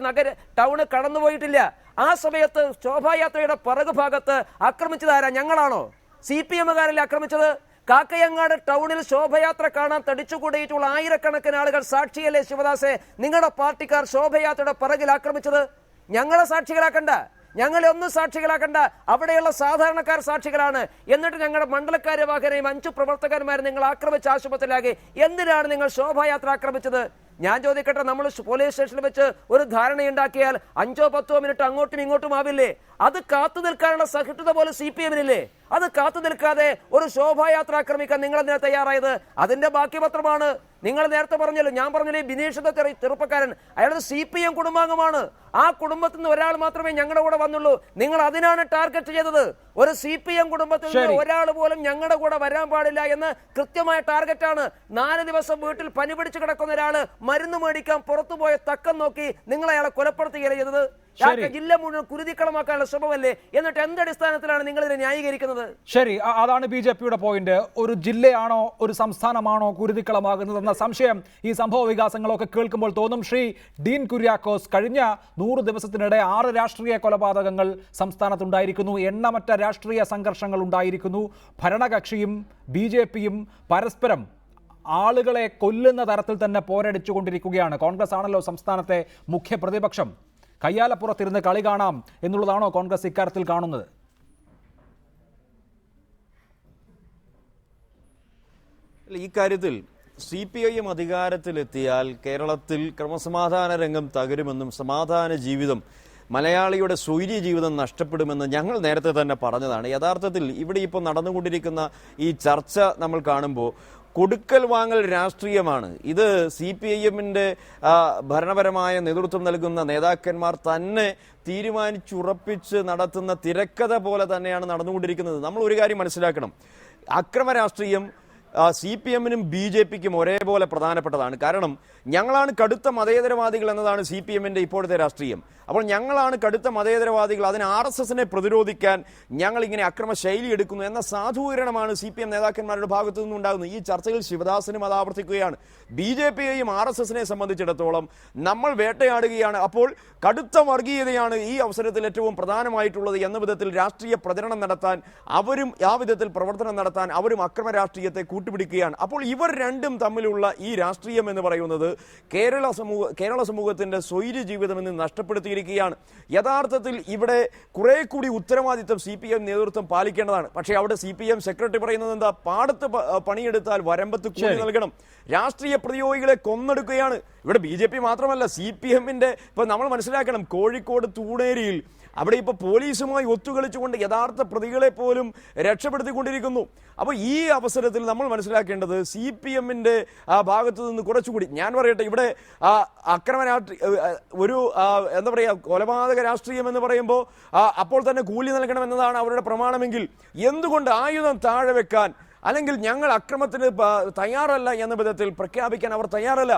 ടൗണ് കടന്നുപോയിട്ടില്ല. ആ സമയത്ത് ശോഭായാത്രയുടെ പിറകു ഭാഗത്ത് ആക്രമിച്ചതാരാ? ഞങ്ങളാണോ? CPMകാരല്ലേ ആക്രമിച്ചത്? കാക്കയങ്ങാട് ടൗണിൽ ശോഭയാത്ര കാണാൻ തടിച്ചുകൂടിയിട്ടുള്ള ആയിരക്കണക്കിന് ആളുകൾ സാക്ഷിയല്ലേ ശിവദാസെ? നിങ്ങളുടെ പാർട്ടിക്കാർ ശോഭയാത്രയുടെ പിറകിൽ ആക്രമിച്ചത്? ഞങ്ങളെ സാക്ഷികളാക്കണ്ട, ഞങ്ങളെ ഒന്നും സാക്ഷികളാക്കണ്ട. അവിടെയുള്ള സാധാരണക്കാർ സാക്ഷികളാണ്. എന്നിട്ട് ഞങ്ങളുടെ മണ്ഡലകാര്യവാഹനെയും 5 പ്രവർത്തകന്മാരെ നിങ്ങൾ ആക്രമിച്ച് ആശുപത്രിയിലാക്കി. എന്തിനാണ് നിങ്ങൾ ശോഭായാത്ര ആക്രമിച്ചത്? ഞാൻ ചോദിക്കട്ടെ, നമ്മൾ പോലീസ് സ്റ്റേഷനിൽ വെച്ച് ഒരു ധാരണയുണ്ടാക്കിയാൽ 5-10 മിനിറ്റ് അങ്ങോട്ടും ഇങ്ങോട്ടും ആവില്ലേ? അത് കാത്തു നിൽക്കാനുള്ള സഹിഷ്ണുത പോലും CPMനില്ലേ? അത് കാത്തു നിൽക്കാതെ ഒരു ശോഭായാത്ര ആക്രമിക്കാൻ നിങ്ങൾ എന്തിനാ തയ്യാറായത്? അതിന്റെ ബാക്കി പത്രമാണ്. നിങ്ങൾ നേരത്തെ പറഞ്ഞല്ലോ, ഞാൻ പറഞ്ഞില്ലേ, ബിനീഷ് എന്ന ചെറുപ്പക്കാരൻ, അയാളത് CPM കുടുംബാംഗമാണ്. ആ കുടുംബത്തിൽ നിന്ന് ഒരാൾ മാത്രമേ ഞങ്ങളുടെ കൂടെ വന്നുള്ളൂ. നിങ്ങൾ അതിനാണ് ടാർഗറ്റ് ചെയ്തത്. ഒരു CPM കുടുംബത്തിൽ നിന്ന് ഒരാൾ പോലും ഞങ്ങളുടെ കൂടെ വരാൻ പാടില്ല എന്ന് കൃത്യമായ ടാർഗറ്റാണ്. 4 ദിവസം വീട്ടിൽ പനി പിടിച്ച് കിടക്കുന്ന ഒരാള് മരുന്ന് മേടിക്കാൻ പുറത്തുപോയ തക്കം നോക്കി നിങ്ങൾ അയാളെ കൊലപ്പെടുത്തുകയല്ലേ ചെയ്തത്? ജില്ല മുഴുവൻ കുരുതിക്കളമാക്കാനുള്ള ശ്രമമല്ലേ? എന്നിട്ട് എന്തടിസ്ഥാനത്തിലാണ് നിങ്ങൾ ഇതിനെ ന്യായീകരിക്കുന്നത്? ശരി, അതാണ് BJPയുടെ പോയിന്റ്. ഒരു ജില്ലയാണോ ഒരു സംസ്ഥാനമാണോ കുരുതിക്കളമാകുന്നതെന്ന സംശയം ഈ സംഭവ വികാസങ്ങളൊക്കെ കേൾക്കുമ്പോൾ തോന്നും. ശ്രീ ഡീൻ കുര്യാക്കോസ്, കഴിഞ്ഞ 100 ദിവസത്തിനിടെ 6 രാഷ്ട്രീയ കൊലപാതകങ്ങൾ സംസ്ഥാനത്തുണ്ടായിരിക്കുന്നു. എണ്ണമറ്റ രാഷ്ട്രീയ സംഘർഷങ്ങൾ ഉണ്ടായിരിക്കുന്നു. ഭരണകക്ഷിയും BJPയും പരസ്പരം ആളുകളെ കൊല്ലുന്ന തരത്തിൽ തന്നെ പോരടിച്ചുകൊണ്ടിരിക്കുകയാണ്. കോൺഗ്രസ് ആണല്ലോ സംസ്ഥാനത്തെ മുഖ്യ പ്രതിപക്ഷം. കയ്യാലപ്പുറത്തിരുന്ന് കളി കാണാം എന്നുള്ളതാണോ കോൺഗ്രസ് ഇക്കാര്യത്തിൽ കാണുന്നത്? ഈ കാര്യത്തിൽ CPIM അധികാരത്തിലെത്തിയാൽ കേരളത്തിൽ ക്രമസമാധാന രംഗം തകരുമെന്നും സമാധാന ജീവിതം, മലയാളിയുടെ സ്വൈര്യ ജീവിതം നഷ്ടപ്പെടുമെന്ന് ഞങ്ങൾ നേരത്തെ തന്നെ പറഞ്ഞതാണ്. യഥാർത്ഥത്തിൽ ഇവിടെ ഇപ്പോൾ നടന്നുകൊണ്ടിരിക്കുന്ന ഈ ചർച്ച നമ്മൾ കാണുമ്പോൾ കൊടുക്കൽ വാങ്ങൽ രാഷ്ട്രീയമാണ്. ഇത് CPIMന്റെ ഭരണപരമായ നേതൃത്വം നൽകുന്ന നേതാക്കന്മാർ തന്നെ തീരുമാനിച്ചുറപ്പിച്ച് നടത്തുന്ന തിരക്കഥ പോലെ തന്നെയാണ് നടന്നുകൊണ്ടിരിക്കുന്നത്. നമ്മൾ ഒരു കാര്യം മനസ്സിലാക്കണം, അക്രമ രാഷ്ട്രീയം CPMനും BJPക്കും ഒരേപോലെ പ്രധാനപ്പെട്ടതാണ്. കാരണം ഞങ്ങളാണ് കടുത്ത മതേതരവാദികൾ എന്നതാണ് CPMന്റെ ഇപ്പോഴത്തെ രാഷ്ട്രീയം. അപ്പോൾ ഞങ്ങളാണ് കടുത്ത മതേതരവാദികൾ, അതിന് RSSനെ പ്രതിരോധിക്കാൻ ഞങ്ങൾ ഇങ്ങനെ അക്രമ ശൈലി എടുക്കുന്നു എന്ന സാധൂകരണമാണ് CPM നേതാക്കന്മാരുടെ ഭാഗത്തു നിന്നുണ്ടാകുന്നത്. ഈ ചർച്ചയിൽ ശിവദാസനും അത് ആവർത്തിക്കുകയാണ്. BJPയെയും RSSനെ സംബന്ധിച്ചിടത്തോളം നമ്മൾ വേട്ടയാടുകയാണ്. അപ്പോൾ കടുത്ത വർഗീയതയാണ് ഈ അവസരത്തിൽ ഏറ്റവും പ്രധാനമായിട്ടുള്ളത് എന്ന വിധത്തിൽ രാഷ്ട്രീയ പ്രചരണം നടത്താൻ അവരും, ആ വിധത്തിൽ പ്രവർത്തനം നടത്താൻ അവരും അക്രമ രാഷ്ട്രീയത്തെ കൂട്ടുപിടിക്കുകയാണ്. അപ്പോൾ ഇവർ രണ്ടും തമ്മിലുള്ള ഈ രാഷ്ട്രീയം എന്ന് പറയുന്നത് കേരള സമൂഹത്തിന്റെ സ്വൈര്യ ജീവിതം എന്ന് നഷ്ടപ്പെടുത്തിയിരിക്കുകയാണ്. യഥാർത്ഥത്തിൽ ഇവിടെ കുറെ കൂടി ഉത്തരവാദിത്വം CPM നേതൃത്വം പാലിക്കേണ്ടതാണ്. പക്ഷേ അവിടെ CPM സെക്രട്ടറി പറയുന്നത് എന്താ? പാടത്ത് പണിയെടുത്താൽ വരമ്പത്ത് കൂലി നൽകണം. രാഷ്ട്രീയ പ്രതിയോഗികളെ കൊന്നെടുക്കുകയാണ്. ഇവിടെ BJP മാത്രമല്ല, CPMന്റെ ഇപ്പൊ നമ്മൾ മനസ്സിലാക്കണം, കോഴിക്കോട് തൂണേരിയിൽ അവിടെ ഇപ്പോൾ പോലീസുമായി ഒത്തുകളിച്ചുകൊണ്ട് യഥാർത്ഥ പ്രതികളെ പോലും രക്ഷപ്പെടുത്തിക്കൊണ്ടിരിക്കുന്നു. അപ്പോൾ ഈ അവസരത്തിൽ നമ്മൾ മനസ്സിലാക്കേണ്ടത് CPMന്റെ ഭാഗത്തു നിന്ന് കുറച്ചുകൂടി, ഞാൻ പറയട്ടെ, ഇവിടെ അക്രമ ഒരു എന്താ പറയുക, കൊലപാതക രാഷ്ട്രീയം എന്ന് പറയുമ്പോൾ അപ്പോൾ തന്നെ കൂലി നൽകണം എന്നതാണ് അവരുടെ പ്രമാണമെങ്കിൽ എന്തുകൊണ്ട് ആയുധം താഴെ വെക്കാൻ, അല്ലെങ്കിൽ ഞങ്ങൾ അക്രമത്തിന് തയ്യാറല്ല എന്ന വിധത്തിൽ പ്രഖ്യാപിക്കാൻ അവർ തയ്യാറല്ല?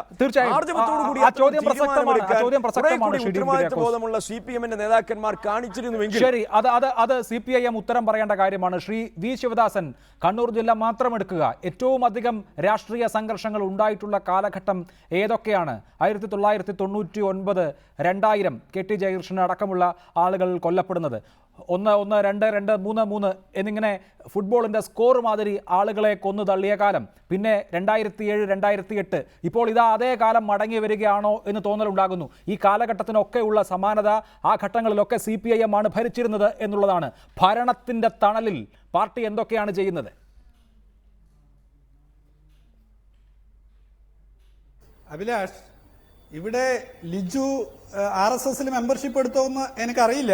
ഉത്തരവാദിത്വബോധമുള്ള CPMന്റെ നേതാക്കന്മാർ കാണിച്ചിരുന്നുവെങ്കിൽ. ശരി, അത് CPIM ഉത്തരം പറയേണ്ട കാര്യമാണ്. ശ്രീ വി ശിവദാസൻ, കണ്ണൂർ ജില്ല മാത്രം എടുക്കുക, ഏറ്റവും അധികം രാഷ്ട്രീയ സംഘർഷങ്ങൾ ഉണ്ടായിട്ടുള്ള കാലഘട്ടം ഏതൊക്കെയാണ്? 1999, 2000 KT ജയകൃഷ്ണൻ അടക്കമുള്ള ആളുകൾ കൊല്ലപ്പെടുന്നത്, 1, 2, 2, 3, 3 എന്നിങ്ങനെ ഫുട്ബോളിൻ്റെ സ്കോർ മാതിരി ആളുകളെ കൊന്നു തള്ളിയ കാലം. പിന്നെ 2007, 2008, ഇപ്പോൾ ഇതാ അതേ കാലം മടങ്ങി വരികയാണോ എന്ന് തോന്നലുണ്ടാകുന്നു. ഈ കാലഘട്ടത്തിനൊക്കെയുള്ള സമാനത, ആ ഘട്ടങ്ങളിലൊക്കെ CPIM ആണ് ഭരിച്ചിരുന്നത് എന്നുള്ളതാണ്. ഭരണത്തിൻ്റെ തണലിൽ പാർട്ടി എന്തൊക്കെയാണ് ചെയ്യുന്നത്? അഭിലാഷ്, ഇവിടെ ലിജു RSS മെമ്പർഷിപ്പ് എടുത്തോ എന്ന് എനിക്കറിയില്ല.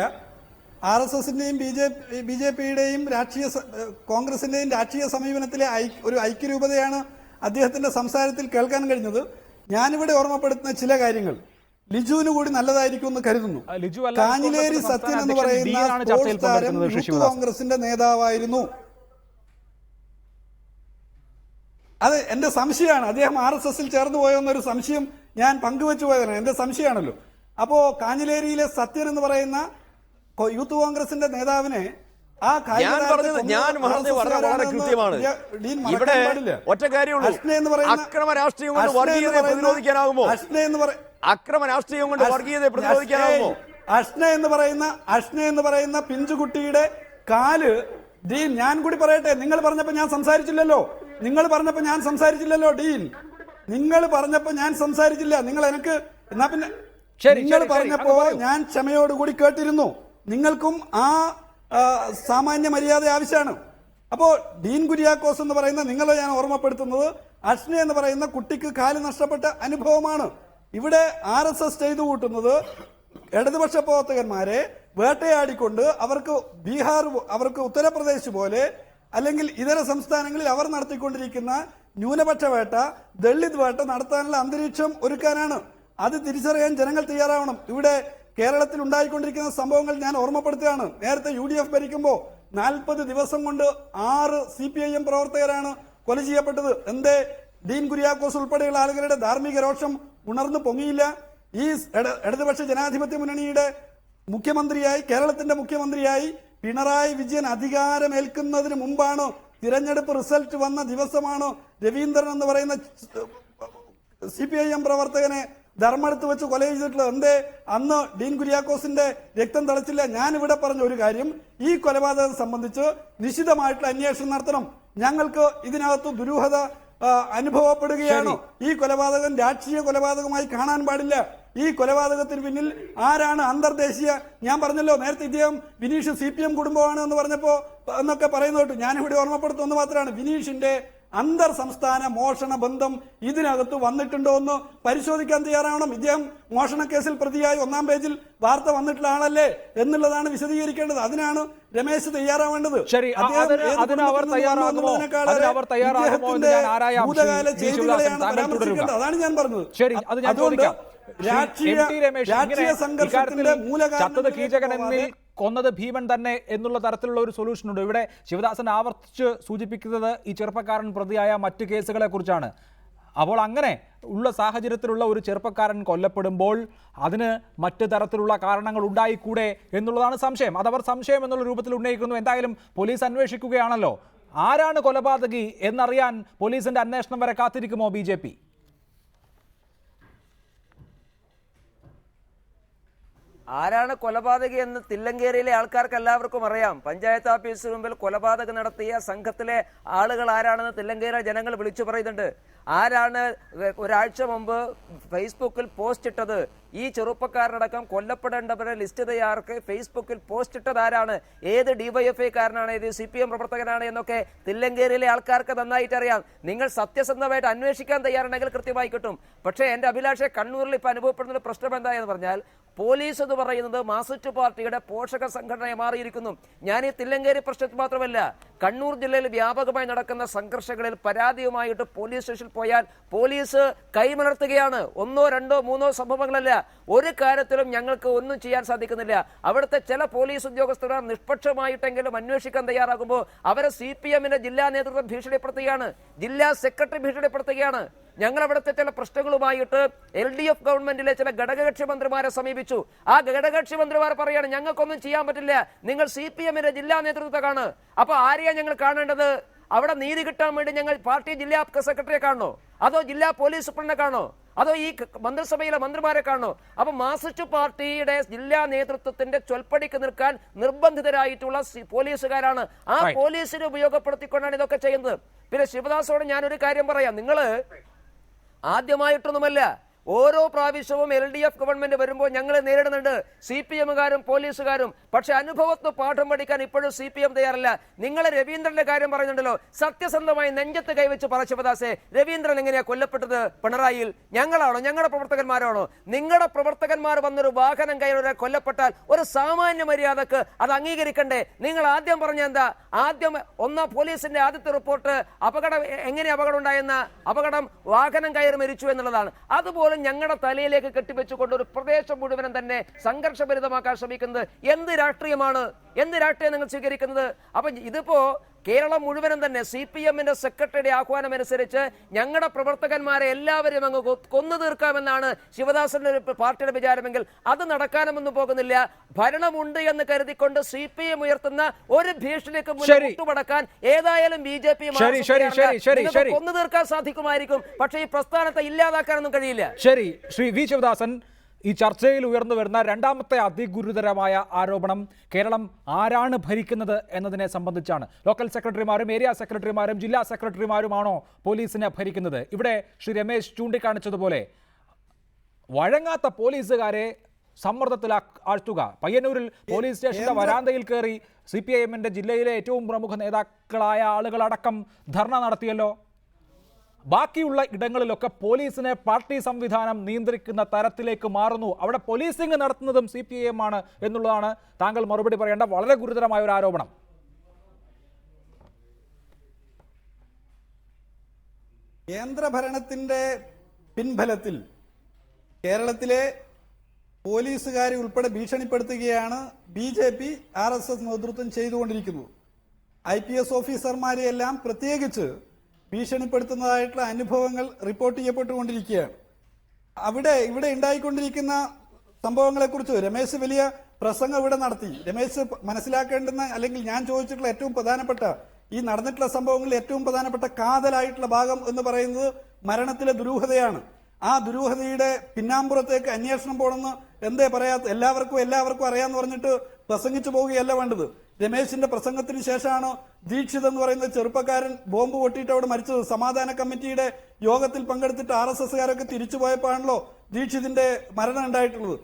RSSന്റെയും BJPയുടെയും കോൺഗ്രസിന്റെയും രാഷ്ട്രീയ സമീപനത്തിലെ ഒരു ഐക്യരൂപതയാണ് അദ്ദേഹത്തിന്റെ സംസാരത്തിൽ കേൾക്കാൻ കഴിഞ്ഞത്. ഞാനിവിടെ ഓർമ്മപ്പെടുത്തുന്ന ചില കാര്യങ്ങൾ ലിജുവിന് കൂടി നല്ലതായിരിക്കും എന്ന് കരുതുന്നു. കാഞ്ഞിലേരി സത്യൻ എന്ന് പറയുന്ന സ്പോർട്സ് താരം യൂത്ത് കോൺഗ്രസിന്റെ നേതാവായിരുന്നു. അത് എന്റെ സംശയമാണ്. അദ്ദേഹം RSSൽ ചേർന്ന് പോയോ എന്നൊരു സംശയം ഞാൻ പങ്കുവെച്ചു പോയതാണ്. എന്റെ സംശയമാണല്ലോ. അപ്പോ കാഞ്ഞിലേരിയിലെ സത്യൻ എന്ന് പറയുന്ന യൂത്ത് കോൺഗ്രസിന്റെ നേതാവിനെ ഇവിടെ ഒറ്റ കാര്യമുള്ളൂ. അക്രമ രാഷ്ട്രീയം കൊണ്ട് വർഗീയതയെ പ്രതിരോധിക്കാനാകുമോ? അക്രമ രാഷ്ട്രീയം കൊണ്ട് വർഗീയതയെ പ്രതിരോധിക്കാനാകുമോ? അഷ്ന എന്ന് പറയുന്ന പിഞ്ചുകുട്ടിയുടെ കാല് ഡീൻ, ഞാൻ കൂടി പറയട്ടെ. നിങ്ങൾ പറഞ്ഞപ്പോ ഞാൻ സംസാരിച്ചില്ലല്ലോ. ഡീൻ, നിങ്ങൾ പറഞ്ഞപ്പോ ഞാൻ സംസാരിച്ചില്ല. നിങ്ങൾ എനിക്ക് എന്നാ പിന്നെ നിങ്ങൾ പറഞ്ഞപ്പോ ഞാൻ ക്ഷമയോടുകൂടി കേട്ടിരുന്നു. നിങ്ങൾക്കും ആ സാമാന്യ മര്യാദ ആവശ്യമാണ്. അപ്പോ ഡീൻ കുര്യാക്കോസ് എന്ന് പറയുന്ന നിങ്ങളെ ഞാൻ ഓർമ്മപ്പെടുത്തുന്നത് അഷ്ന എന്ന് പറയുന്ന കുട്ടിക്ക് കാല് നഷ്ടപ്പെട്ട അനുഭവമാണ്. ഇവിടെ RSS ചെയ്തു കൂട്ടുന്നത് ഇടതുപക്ഷ പ്രവർത്തകന്മാരെ വേട്ടയാടിക്കൊണ്ട് അവർക്ക് ഉത്തർപ്രദേശ് പോലെ അല്ലെങ്കിൽ ഇതര സംസ്ഥാനങ്ങളിൽ അവർ നടത്തിക്കൊണ്ടിരിക്കുന്ന ന്യൂനപക്ഷ വേട്ട, ദളിത് വേട്ട നടത്താനുള്ള അന്തരീക്ഷം ഒരുക്കാനാണ്. അത് തിരിച്ചറിയാൻ ജനങ്ങൾ തയ്യാറാവണം. ഇവിടെ കേരളത്തിൽ ഉണ്ടായിക്കൊണ്ടിരിക്കുന്ന സംഭവങ്ങൾ ഞാൻ ഓർമ്മപ്പെടുത്തുകയാണ്. നേരത്തെ UDF ഭരിക്കുമ്പോൾ 40 ദിവസം കൊണ്ട് 6 CPIM പ്രവർത്തകരാണ് കൊല ചെയ്യപ്പെട്ടത്. എന്തേ ഡീൻ കുര്യാക്കോസ് ഉൾപ്പെടെയുള്ള ആളുകളുടെ ധാർമ്മിക രോഷം ഉണർന്നു പൊങ്ങിയില്ല? ഈ ഇടതുപക്ഷ ജനാധിപത്യ മുന്നണിയുടെ മുഖ്യമന്ത്രിയായി, കേരളത്തിന്റെ മുഖ്യമന്ത്രിയായി പിണറായി വിജയൻ അധികാരമേൽക്കുന്നതിന് മുമ്പാണ്, തിരഞ്ഞെടുപ്പ് റിസൾട്ട് വന്ന ദിവസമാണ് രവീന്ദ്രൻ എന്ന് പറയുന്ന CPIM പ്രവർത്തകനെ ധർമ്മടുത്ത് വെച്ച് കൊല ചെയ്തിട്ടുള്ളത്. എന്തേ അന്ന് ഡീൻ കുര്യാക്കോസിന്റെ രക്തം തിളച്ചില്ല? ഞാനിവിടെ പറഞ്ഞ ഒരു കാര്യം, ഈ കൊലപാതകം സംബന്ധിച്ച് നിശിതമായിട്ടുള്ള അന്വേഷണം നടത്തണം. ഞങ്ങൾക്ക് ഇതിനകത്ത് ദുരൂഹത അനുഭവപ്പെടുകയാണ്. ഈ കൊലപാതകം രാഷ്ട്രീയ കൊലപാതകമായി കാണാൻ പാടില്ല. ഈ കൊലപാതകത്തിന് പിന്നിൽ ആരാണ്? അന്തർദേശീയ, ഞാൻ പറഞ്ഞല്ലോ നേരത്തെ ഇദ്ദേഹം വിനീഷ് CPM കുടുംബമാണ് എന്ന് പറഞ്ഞപ്പോ എന്നൊക്കെ പറയുന്നത് ഞാനിവിടെ ഓർമ്മപ്പെടുത്തുന്നത് മാത്രമാണ്. വിനീഷിന്റെ അന്തർ സംസ്ഥാന മോഷണ ബന്ധം ഇതിനകത്ത് വന്നിട്ടുണ്ടോ എന്ന് പരിശോധിക്കാൻ തയ്യാറാവണം. ഇദ്ദേഹം മോഷണ കേസിൽ പ്രതിയായി 1-ാം പേജിൽ വാർത്ത വന്നിട്ടുള്ള ആളല്ലേ എന്നുള്ളതാണ് വിശദീകരിക്കേണ്ടത്. അതിനാണ് രമേശ് തയ്യാറാവേണ്ടത്. അതാണ് ഞാൻ പറഞ്ഞത്. അതുകൊണ്ട് രാഷ്ട്രീയ സംഘർഷത്തിന്റെ മൂലകാരണം കൊന്നത് ഭീമൻ തന്നെ എന്നുള്ള തരത്തിലുള്ള ഒരു സൊല്യൂഷൻ ഉണ്ട്. ഇവിടെ ശിവദാസൻ ആവർത്തിച്ച് സൂചിപ്പിക്കുന്നത് ഈ ചെറുപ്പക്കാരൻ പ്രതിയായ മറ്റു കേസുകളെ കുറിച്ചാണ്. അപ്പോൾ അങ്ങനെ ഉള്ള സാഹചര്യത്തിലുള്ള ഒരു ചെറുപ്പക്കാരൻ കൊല്ലപ്പെടുമ്പോൾ അതിന് മറ്റു തരത്തിലുള്ള കാരണങ്ങൾ ഉണ്ടായിക്കൂടെ എന്നുള്ളതാണ് സംശയം. അതവർ സംശയം എന്നുള്ള രൂപത്തിൽ ഉന്നയിക്കുന്നു. എന്തായാലും പോലീസ് അന്വേഷിക്കുകയാണല്ലോ. ആരാണ് കൊലപാതകി എന്നറിയാൻ പോലീസിന്റെ അന്വേഷണം വരെ കാത്തിരിക്കുമോ BJP? ആരാണ് കൊലപാതകി എന്ന് തില്ലങ്കേരിയിലെ ആൾക്കാർക്ക് എല്ലാവർക്കും അറിയാം. പഞ്ചായത്ത് ഓഫീസിന് മുമ്പിൽ കൊലപാതകം നടത്തിയ സംഘത്തിലെ ആളുകൾ ആരാണെന്ന് തില്ലങ്കേരി ജനങ്ങൾ വിളിച്ചു പറയുന്നുണ്ട്. ആരാണ് ഒരാഴ്ച മുമ്പ് ഫേസ്ബുക്കിൽ പോസ്റ്റ് ഇട്ടത്? ഈ ചെറുപ്പക്കാരനടക്കം കൊല്ലപ്പെടേണ്ടവരെ ലിസ്റ്റ് തയ്യാറാക്കി ഫേസ്ബുക്കിൽ പോസ്റ്റ് ഇട്ടത് ആരാണ്? ഏത് DYFI കാരനാണ്, ഏത് CPM പ്രവർത്തകനാണ് എന്നൊക്കെ തില്ലങ്കേരിയിലെ ആൾക്കാർക്ക് നന്നായിട്ട് അറിയാം. നിങ്ങൾ സത്യസന്ധമായിട്ട് അന്വേഷിക്കാൻ തയ്യാറുണ്ടെങ്കിൽ കൃത്യമായി കിട്ടും. പക്ഷേ എൻ്റെ അഭിലാഷെ, കണ്ണൂരിൽ ഇപ്പൊ അനുഭവപ്പെടുന്ന പ്രശ്നം എന്തായെന്ന് പറഞ്ഞാൽ പോലീസ് എന്ന് പറയുന്നത് മാർക്സിസ്റ്റ് പാർട്ടിയുടെ പോഷക സംഘടനയെ മാറിയിരിക്കുന്നു. ഞാൻ ഈ തില്ലങ്കേരി പ്രശ്നത്തിൽ മാത്രമല്ല, കണ്ണൂർ ജില്ലയിൽ വ്യാപകമായി നടക്കുന്ന സംഘർഷങ്ങളിൽ പരാതിയുമായിട്ട് പോലീസ് സ്റ്റേഷനിൽ പോയാൽ പോലീസ് കൈമലർത്തുകയാണ്. 1, 2, 3 സംഭവങ്ങളല്ല. ഒരു കാര്യത്തിലും ഞങ്ങൾക്ക് ഒന്നും ചെയ്യാൻ സാധിക്കുന്നില്ല. അവിടുത്തെ ചില പോലീസ് ഉദ്യോഗസ്ഥർ നിഷ്പക്ഷമായിട്ടെങ്കിലും അന്വേഷിക്കാൻ തയ്യാറാകുമ്പോൾ അവരെ CPMന്റെ ജില്ലാ നേതൃത്വം ഭീഷണിപ്പെടുത്തുകയാണ്, ജില്ലാ സെക്രട്ടറി ഭീഷണിപ്പെടുത്തുകയാണ്. ഞങ്ങൾ അവിടുത്തെ ചില പ്രശ്നങ്ങളുമായിട്ട് LDF ഗവൺമെന്റിലെ ചില ഘടകകക്ഷി മന്ത്രിമാരെ സമീപിച്ചു. ആ ഘടകകക്ഷി മന്ത്രിമാർ പറയാണ് ഞങ്ങൾക്കൊന്നും ചെയ്യാൻ പറ്റില്ല, നിങ്ങൾ CPMന്റെ ജില്ലാ നേതൃത്വത്തെ കാണ്. അപ്പൊ ആരെയാണ് ഞങ്ങൾ കാണേണ്ടത്? അവിടെ നീതി കിട്ടാൻ വേണ്ടി ഞങ്ങൾ പാർട്ടി ജില്ലാ സെക്രട്ടറിയെ കാണണോ? അതോ ജില്ലാ പോലീസ് സൂപ്രണ്ടിനെ കാണണോ? അതോ ഈ മന്ത്രിസഭയിലെ മന്ത്രിമാരെ കാണണോ? അപ്പൊ മാർക്സിസ്റ്റ് പാർട്ടിയുടെ ജില്ലാ നേതൃത്വത്തിന്റെ ചൊൽപ്പടിക്ക് നിൽക്കാൻ നിർബന്ധിതരായിട്ടുള്ള പോലീസുകാരാണ്. ആ പോലീസിനെ ഉപയോഗപ്പെടുത്തിക്കൊണ്ടാണ് ഇതൊക്കെ ചെയ്യുന്നത്. പിന്നെ ശിവദാസോട് ഞാനൊരു കാര്യം പറയാം. നിങ്ങൾ ആദ്യമായിട്ടൊന്നുമല്ല, ഓരോ പ്രാവശ്യവും LDF ഗവൺമെന്റ് വരുമ്പോൾ ഞങ്ങൾ നേരിടുന്നുണ്ട്, CPM-കാരും പോലീസുകാരും. പക്ഷെ അനുഭവത്ത് പാഠം പഠിക്കാൻ ഇപ്പോഴും CPM തയ്യാറല്ല. നിങ്ങൾ രവീന്ദ്രന്റെ കാര്യം പറയുന്നുണ്ടല്ലോ, സത്യസന്ധമായി നെഞ്ചത്ത് കൈവച്ച് പറ ശിവദാസേ, രവീന്ദ്രൻ എങ്ങനെയാ കൊല്ലപ്പെട്ടത്? പിണറായിയിൽ ഞങ്ങളാണോ, ഞങ്ങളുടെ പ്രവർത്തകന്മാരാണോ? നിങ്ങളുടെ പ്രവർത്തകന്മാർ വന്നൊരു വാഹനം കയറി കൊല്ലപ്പെട്ടാൽ ഒരു സാമാന്യ മര്യാദക്ക് അത് അംഗീകരിക്കണ്ടേ? നിങ്ങൾ ആദ്യം പറഞ്ഞ എന്താ? ആദ്യം പോലീസിന്റെ ആദ്യത്തെ റിപ്പോർട്ട് എങ്ങനെ അപകടം ഉണ്ടായെന്ന അപകടം വാഹനം കയറി മരിച്ചു എന്നുള്ളതാണ്. അതുപോലെ ഞങ്ങളുടെ തലയിലേക്ക് കെട്ടിവെച്ചുകൊണ്ട് ഒരു പ്രദേശം മുഴുവനും തന്നെ സംഘർഷഭരിതമാക്കാൻ ശ്രമിക്കുന്നത് എന്ത് രാഷ്ട്രീയമാണ്? എന്ത് രാഷ്ട്രീയം നിങ്ങൾ സ്വീകരിക്കുന്നത്? അപ്പൊ ഇതിപ്പോ കേരളം മുഴുവനും തന്നെ CPM-ന്റെ സെക്രട്ടറിയുടെ ആഹ്വാനം അനുസരിച്ച് ഞങ്ങളുടെ പ്രവർത്തകന്മാരെ എല്ലാവരും അങ്ങ് കൊന്നു തീർക്കാമെന്നാണ് ശിവദാസന്റെ പാർട്ടിയുടെ വിചാരമെങ്കിൽ അത് നടക്കാനൊന്നും പോകുന്നില്ല. ഭരണമുണ്ട് എന്ന് കരുതിക്കൊണ്ട് CPM ഉയർത്തുന്ന ഒരു ഭീഷണിക്ക് മുട്ടുമടക്കാൻ ഏതായാലും BJP കൊന്നു തീർക്കാൻ സാധിക്കുമായിരിക്കും, പക്ഷേ ഈ പ്രസ്ഥാനത്തെ ഇല്ലാതാക്കാനൊന്നും കഴിയില്ല. ശരി, ശ്രീ വി ശിവദാസൻ, ഈ ചർച്ചയിൽ ഉയർന്നു വരുന്ന രണ്ടാമത്തെ അതിഗുരുതരമായ ആരോപണം കേരളം ആരാണ് ഭരിക്കുന്നത് എന്നതിനെ സംബന്ധിച്ചാണ്. ലോക്കൽ സെക്രട്ടറിമാരും ഏരിയ സെക്രട്ടറിമാരും ജില്ലാ സെക്രട്ടറിമാരുമാണോ പോലീസിനെ ഭരിക്കുന്നത്? ഇവിടെ ശ്രീ രമേശ് ചൂണ്ടിക്കാണിച്ചതുപോലെ വഴങ്ങാത്ത പോലീസുകാരെ സമ്മർദ്ദത്തിൽ ആഴ്ത്തുക. പയ്യന്നൂരിൽ പോലീസ് സ്റ്റേഷന്റെ വരാന്തയിൽ കയറി CPIM-ന്റെ ജില്ലയിലെ ഏറ്റവും പ്രമുഖ നേതാക്കളായ ആളുകളടക്കം ധർണ നടത്തിയല്ലോ. ബാക്കിയുള്ള ഇടങ്ങളിലൊക്കെ പോലീസിനെ പാർട്ടി സംവിധാനം നിയന്ത്രിക്കുന്ന തരത്തിലേക്ക് മാറുന്നു. അവിടെ പോലീസിംഗ് നടത്തുന്നതും CPIM ആണ് എന്നുള്ളതാണ് താങ്കൾ മറുപടി പറയേണ്ട വളരെ ഗുരുതരമായ ഒരു ആരോപണം. കേന്ദ്രഭരണത്തിന്റെ പിൻബലത്തിൽ കേരളത്തിലെ പോലീസുകാരെ ഉൾപ്പെടെ ഭീഷണിപ്പെടുത്തുകയാണ് BJP RSS നേതൃത്വം ചെയ്തുകൊണ്ടിരിക്കുന്നത്. IPS ഓഫീസർമാരെയെല്ലാം പ്രത്യേകിച്ച് ഭീഷണിപ്പെടുത്തുന്നതായിട്ടുള്ള അനുഭവങ്ങൾ റിപ്പോർട്ട് ചെയ്യപ്പെട്ടുകൊണ്ടിരിക്കുകയാണ്. ഇവിടെ ഉണ്ടായിക്കൊണ്ടിരിക്കുന്ന സംഭവങ്ങളെക്കുറിച്ച് രമേശ് വലിയ പ്രസംഗം ഇവിടെ നടത്തി. രമേശ് മനസ്സിലാക്കേണ്ടുന്ന, അല്ലെങ്കിൽ ഞാൻ ചോദിച്ചിട്ടുള്ള ഏറ്റവും പ്രധാനപ്പെട്ട ഈ നടന്നിട്ടുള്ള സംഭവങ്ങളിൽ ഏറ്റവും പ്രധാനപ്പെട്ട കാതലായിട്ടുള്ള ഭാഗം എന്ന് പറയുന്നത് മരണത്തിലെ ദുരൂഹതയാണ്. ആ ദുരൂഹതയുടെ പിന്നാമ്പുറത്തേക്ക് അന്വേഷണം പോകണമെന്ന് എന്തേ പറയാത്ത? എല്ലാവർക്കും അറിയാന്ന് പറഞ്ഞിട്ട് പ്രസംഗിച്ചു പോവുകയല്ല വേണ്ടത്. രമേശിന്റെ പ്രസംഗത്തിന് ശേഷമാണ് ദീക്ഷിത് എന്ന് പറയുന്ന ചെറുപ്പക്കാരൻ ബോംബ് പൊട്ടിയിട്ട് അവിടെ മരിച്ചത്. സമാധാന കമ്മിറ്റിയുടെ യോഗത്തിൽ പങ്കെടുത്തിട്ട് RSSകാരൊക്കെ തിരിച്ചു പോയപ്പോഴാണല്ലോ ദീക്ഷിതിന്റെ മരണം ഉണ്ടായിട്ടുള്ളത്.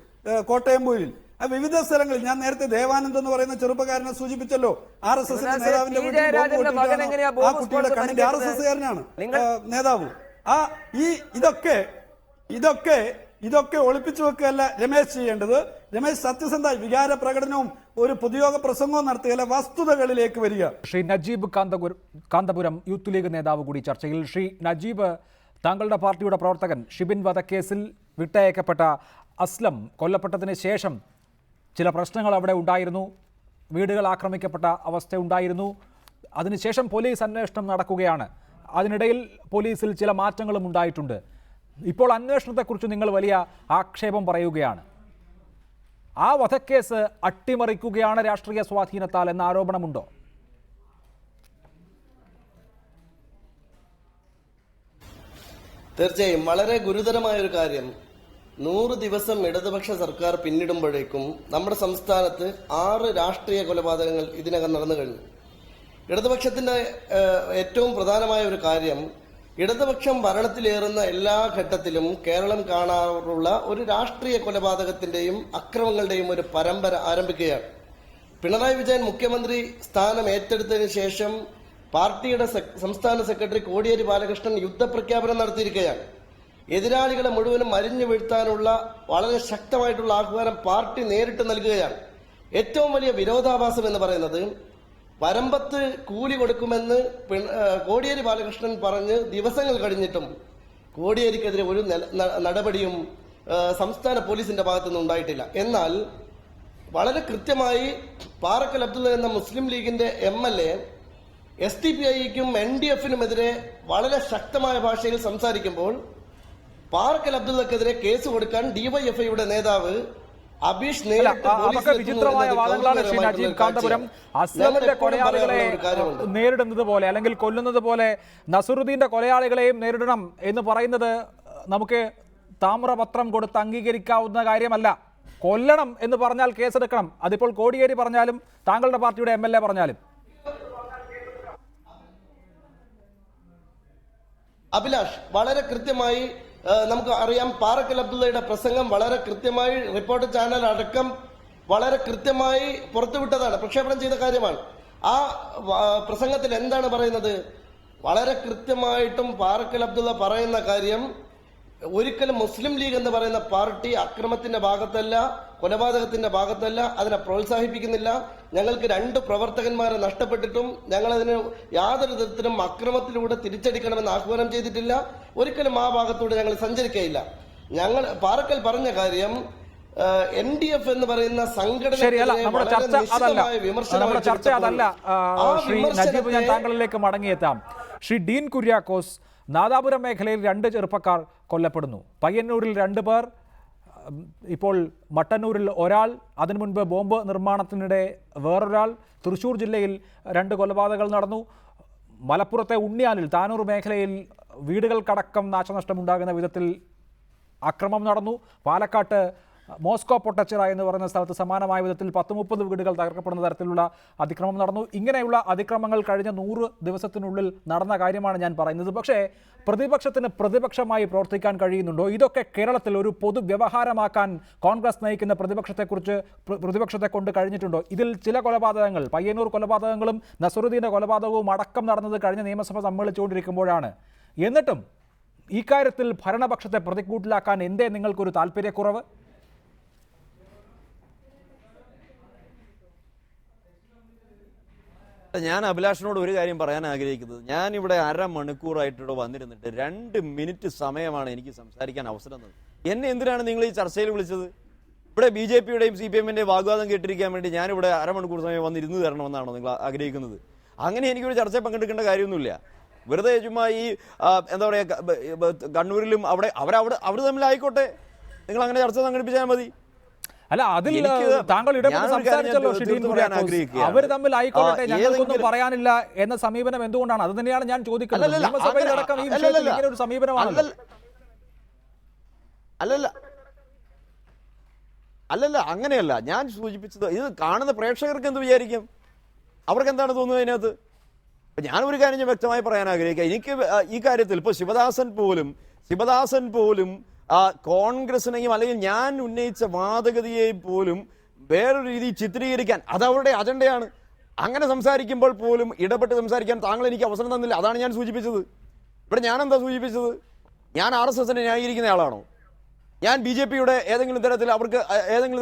കോട്ടയംപൂരിൽ വിവിധ സ്ഥലങ്ങളിൽ ഞാൻ നേരത്തെ ദേവാനന്ദ് എന്ന് പറയുന്ന ചെറുപ്പക്കാരനെ സൂചിപ്പിച്ചല്ലോ. RSSന്റെ നേതാവിന്റെ വീട്ടിൽ ബോംബ് പൊട്ടിയിട്ടാണ് ആ കുട്ടിയുടെ കണ്ണിന്റെ RSSകാരനാണ് നേതാവ്. ഇതൊക്കെ ഒളിപ്പിച്ചു വെക്കുകയല്ല രമേശ് ചെയ്യേണ്ടത്. രമേശ് സത്യസന്ധ വികാര പ്രകടനവും ഒരു പൊതുയോഗ പ്രസംഗവും നടത്തുകയല്ല, വസ്തുതകളിലേക്ക് വരിക. ശ്രീ നജീബ് കാന്തപുരം യൂത്ത് ലീഗ് നേതാവ് കൂടി ചർച്ചയിൽ. ശ്രീ നജീബ്, താങ്കളുടെ പാർട്ടിയുടെ പ്രവർത്തകൻ ഷിബിൻ വധക്കേസിൽ വിട്ടയക്കപ്പെട്ട അസ്ലം കൊല്ലപ്പെട്ടതിന് ശേഷം ചില പ്രശ്നങ്ങൾ അവിടെ ഉണ്ടായിരുന്നു. വീടുകൾ ആക്രമിക്കപ്പെട്ട അവസ്ഥ ഉണ്ടായിരുന്നു. അതിനുശേഷം പോലീസ് അന്വേഷണം നടക്കുകയാണ്. അതിനിടയിൽ പോലീസിൽ ചില മാറ്റങ്ങളും ഉണ്ടായിട്ടുണ്ട്. ഇപ്പോൾ അന്വേഷണത്തെക്കുറിച്ച് നിങ്ങൾ വലിയ ആക്ഷേപം പറയുകയാണ്. ആ വധക്കേസ് അട്ടിമറിക്കുകയാണ് രാഷ്ട്രീയ സ്വാധീനത്താൽ എന്ന ആരോപണമുണ്ടോ? തീർച്ചയായും വളരെ ഗുരുതരമായ ഒരു കാര്യം. 100 ദിവസം ഇടതുപക്ഷ സർക്കാർ പിന്നിടുമ്പോഴേക്കും നമ്മുടെ സംസ്ഥാനത്ത് 6 രാഷ്ട്രീയ കൊലപാതകങ്ങൾ ഇതിനകം നടന്നു കഴിഞ്ഞു. ഇടതുപക്ഷത്തിന്റെ ഏറ്റവും പ്രധാനമായ ഒരു കാര്യം, ഇടതുപക്ഷം ഭരണത്തിലേറുന്ന എല്ലാ ഘട്ടത്തിലും കേരളം കാണാറുള്ള ഒരു രാഷ്ട്രീയ കൊലപാതകത്തിന്റെയും അക്രമങ്ങളുടെയും ഒരു പരമ്പര ആരംഭിക്കുകയാണ്. പിണറായി വിജയൻ മുഖ്യമന്ത്രി സ്ഥാനം ഏറ്റെടുത്തതിനു ശേഷം പാർട്ടിയുടെ സംസ്ഥാന സെക്രട്ടറി കോടിയേരി ബാലകൃഷ്ണൻ യുദ്ധപ്രഖ്യാപനം നടത്തിയിരിക്കുകയാണ്. എതിരാളികളെ മുഴുവനും മരിഞ്ഞു വീഴ്ത്താനുള്ള വളരെ ശക്തമായിട്ടുള്ള ആഹ്വാനം പാർട്ടി നേരിട്ട് നൽകുകയാണ്. ഏറ്റവും വലിയ വിരോധാഭാസം എന്ന് പറയുന്നത്, വരമ്പത്ത് കൂലി കൊടുക്കുമെന്ന് കോടിയേരി ബാലകൃഷ്ണൻ പറഞ്ഞ് ദിവസങ്ങൾ കഴിഞ്ഞിട്ടും കോടിയേരിക്കെതിരെ ഒരു നടപടിയും സംസ്ഥാന പോലീസിന്റെ ഭാഗത്തുനിന്ന് ഉണ്ടായിട്ടില്ല. എന്നാൽ വളരെ കൃത്യമായി പാറക്കൽ അബ്ദുള്ള എന്ന മുസ്ലിം ലീഗിന്റെ MLA SDPIക്കും NDF-നുമെതിരെ വളരെ ശക്തമായ ഭാഷയിൽ സംസാരിക്കുമ്പോൾ പാറക്കൽ അബ്ദുള്ളക്കെതിരെ കേസ് കൊടുക്കാൻ DYFIയുടെ നേതാവ് അബീഷ് വിചിത്രമായ വാദങ്ങളാണ് ശ്രീ നജീബ് കാന്തപുരം. അസ്ലമിന്റെ കൊലയാളികളെ നേരിടുന്നത് പോലെ, അല്ലെങ്കിൽ കൊല്ലുന്നത് പോലെ നസറുദ്ദീന്റെ കൊലയാളികളെയും നേരിടണം എന്ന് പറയുന്നത് നമുക്ക് താമ്രപത്രം കൊടുത്ത് അംഗീകരിക്കാവുന്ന കാര്യമല്ല. കൊല്ലണം എന്ന് പറഞ്ഞാൽ കേസെടുക്കണം. അതിപ്പോൾ കോടിയേരി പറഞ്ഞാലും താങ്കളുടെ പാർട്ടിയുടെ MLA പറഞ്ഞാലും. അഭിലാഷ്, വളരെ കൃത്യമായി നമുക്ക് അറിയാം പാറക്കൽ അബ്ദുള്ളയുടെ പ്രസംഗം വളരെ കൃത്യമായി റിപ്പോർട്ടർ ചാനൽ അടക്കം വളരെ കൃത്യമായി പുറത്തുവിട്ടതാണ്, പ്രക്ഷേപണം ചെയ്ത കാര്യമാണ്. ആ പ്രസംഗത്തിൽ എന്താണ് പറയുന്നത്? വളരെ കൃത്യമായിട്ടും പാറക്കൽ അബ്ദുള്ള പറയുന്ന കാര്യം, ഒരിക്കലും മുസ്ലിം ലീഗ് എന്ന് പറയുന്ന പാർട്ടി അക്രമത്തിന്റെ ഭാഗത്തല്ല, കൊലപാതകത്തിന്റെ ഭാഗത്തല്ല, അതിനെ പ്രോത്സാഹിപ്പിക്കുന്നില്ല. ഞങ്ങൾക്ക് 2 പ്രവർത്തകന്മാരെ നഷ്ടപ്പെട്ടിട്ടും ഞങ്ങളതിന് യാതൊരു തരത്തിലും അക്രമത്തിലൂടെ തിരിച്ചടിക്കണമെന്ന് ആഹ്വാനം ചെയ്തിട്ടില്ല. ഒരിക്കലും ആ ഭാഗത്തൂടെ ഞങ്ങൾ സഞ്ചരിക്കയില്ല. ഞങ്ങൾ പാറക്കൽ പറഞ്ഞ കാര്യം NDF എന്ന് പറയുന്ന ചർച്ച അതല്ല. ശ്രീ നജീബ്, ഞാൻ താങ്കളിലേക്ക് മടങ്ങിയെത്താം. ശ്രീ ഡീൻ കുര്യാക്കോസ്, നാദാപുരം മേഖലയിൽ 2 ചെറുപ്പക്കാർ കൊല്ലപ്പെടുന്നു. പയ്യന്നൂരിൽ 2 പേർ, ഇപ്പോൾ മട്ടന്നൂരിൽ ഒരാൾ, അതിനു മുൻപ് ബോംബ് നിർമ്മാണത്തിനിടെ വേറൊരാൾ. തൃശ്ശൂർ ജില്ലയിൽ 2 കൊലപാതകങ്ങൾ നടന്നു. മലപ്പുറത്തെ ഉണ്ണിയാലിൽ താനൂർ മേഖലയിൽ വീടുകൾക്കടക്കം നാശനഷ്ടം ഉണ്ടാകുന്ന വിധത്തിൽ അക്രമം നടന്നു. പാലക്കാട്ട് മോസ്കോ പൊട്ടച്ചിറ എന്ന് പറയുന്ന സ്ഥലത്ത് സമാനമായ വിധത്തിൽ 10-30 വീടുകൾ തകർക്കപ്പെടുന്ന തരത്തിലുള്ള അതിക്രമം നടന്നു. ഇങ്ങനെയുള്ള അതിക്രമങ്ങൾ കഴിഞ്ഞ 100 ദിവസത്തിനുള്ളിൽ നടന്ന കാര്യമാണ് ഞാൻ പറയുന്നത്. പക്ഷേ പ്രതിപക്ഷത്തിന് പ്രതിപക്ഷമായി പ്രവർത്തിക്കാൻ കഴിയുന്നുണ്ടോ? ഇതൊക്കെ കേരളത്തിൽ ഒരു പൊതുവ്യവഹാരമാക്കാൻ കോൺഗ്രസ് നയിക്കുന്ന പ്രതിപക്ഷത്തെ കൊണ്ട് കഴിഞ്ഞിട്ടുണ്ടോ? ഇതിൽ ചില കൊലപാതകങ്ങൾ, പയ്യന്നൂർ കൊലപാതകങ്ങളും നസറുദ്ദീൻ്റെ കൊലപാതകവും അടക്കം നടന്നത് കഴിഞ്ഞ നിയമസഭ സമ്മേളിച്ചുകൊണ്ടിരിക്കുമ്പോഴാണ്. എന്നിട്ടും ഇക്കാര്യത്തിൽ ഭരണപക്ഷത്തെ പ്രതിക്കൂട്ടിലാക്കാൻ എന്തേ നിങ്ങൾക്കൊരു താല്പര്യക്കുറവ്? ഞാൻ അഭിലാഷിനോട് ഒരു കാര്യം പറയാൻ ആഗ്രഹിക്കുന്നത്, ഞാനിവിടെ 1/2 മണിക്കൂറായിട്ടിവിടെ വന്നിരുന്നിട്ട് 2 മിനിറ്റ് സമയമാണ് എനിക്ക് സംസാരിക്കാൻ അവസരം തന്നത്. എന്നെ എന്തിനാണ് നിങ്ങൾ ഈ ചർച്ചയിൽ വിളിച്ചത്? ഇവിടെ BJPയുടെയും CPM-ന്റെയും വാഗ്വാദം കേട്ടിരിക്കാൻ വേണ്ടി ഞാനിവിടെ 1/2 മണിക്കൂർ സമയം വന്നിരുന്ന് തരണമെന്നാണോ നിങ്ങൾ ആഗ്രഹിക്കുന്നത്? അങ്ങനെ എനിക്കൊരു ചർച്ചയിൽ പങ്കെടുക്കേണ്ട കാര്യമൊന്നുമില്ല. വെറുതെ ചുമ്മാ ഈ എന്താ പറയുക, കണ്ണൂരിലും അവർ തമ്മിലായിക്കോട്ടെ, നിങ്ങൾ അങ്ങനെ ചർച്ച സംഘടിപ്പിച്ചാൽ മതി. അല്ല, അതിൽ താങ്കൾ ഇടപെട്ട് സംസാരിച്ചല്ലോ. അവർ തമ്മിൽ ആയിക്കോട്ടെ, ഞങ്ങൾക്കൊന്നും പറയാനില്ല എന്ന സമീപനം എന്തുകൊണ്ടാണ്? അത് തന്നെയാണ് ഞാൻ ചോദിക്കുന്നത്. നിയമസഭയിലടക്കം ഈ വിഷയത്തിൽ ഇങ്ങനെ ഒരു സമീപനമാണല്ലോ. അല്ലല്ല, അങ്ങനെയല്ല ഞാൻ സൂചിപ്പിച്ചത്. ഇത് കാണുന്ന പ്രേക്ഷകർക്ക് എന്ത് വിചാരിക്കും? അവർക്ക് എന്താണ് തോന്നുന്നത് അതിനകത്ത്? ഞാനൊരു കാര്യം ഞാൻ വ്യക്തമായി പറയാൻ ആഗ്രഹിക്കുക. എനിക്ക് ഈ കാര്യത്തിൽ ഇപ്പോൾ ശിവദാസൻ പോലും കോൺഗ്രസിനെയും അല്ലെങ്കിൽ ഞാൻ ഉന്നയിച്ച വാദഗതിയെ പോലും വേറൊരു രീതിയിൽ ചിത്രീകരിക്കാൻ അത് അവരുടെ അജണ്ടയാണ്. അങ്ങനെ സംസാരിക്കുമ്പോൾ പോലും ഇടപെട്ട് സംസാരിക്കാൻ താങ്കൾ എനിക്ക് അവസരം തന്നില്ല. അതാണ് ഞാൻ സൂചിപ്പിച്ചത്. ഇവിടെ ഞാൻ എന്താ സൂചിപ്പിച്ചത്? ഞാൻ RSSനെ ന്യായീകരിക്കുന്ന ആളാണോ? ഞാൻ BJPയുടെ ഏതെങ്കിലും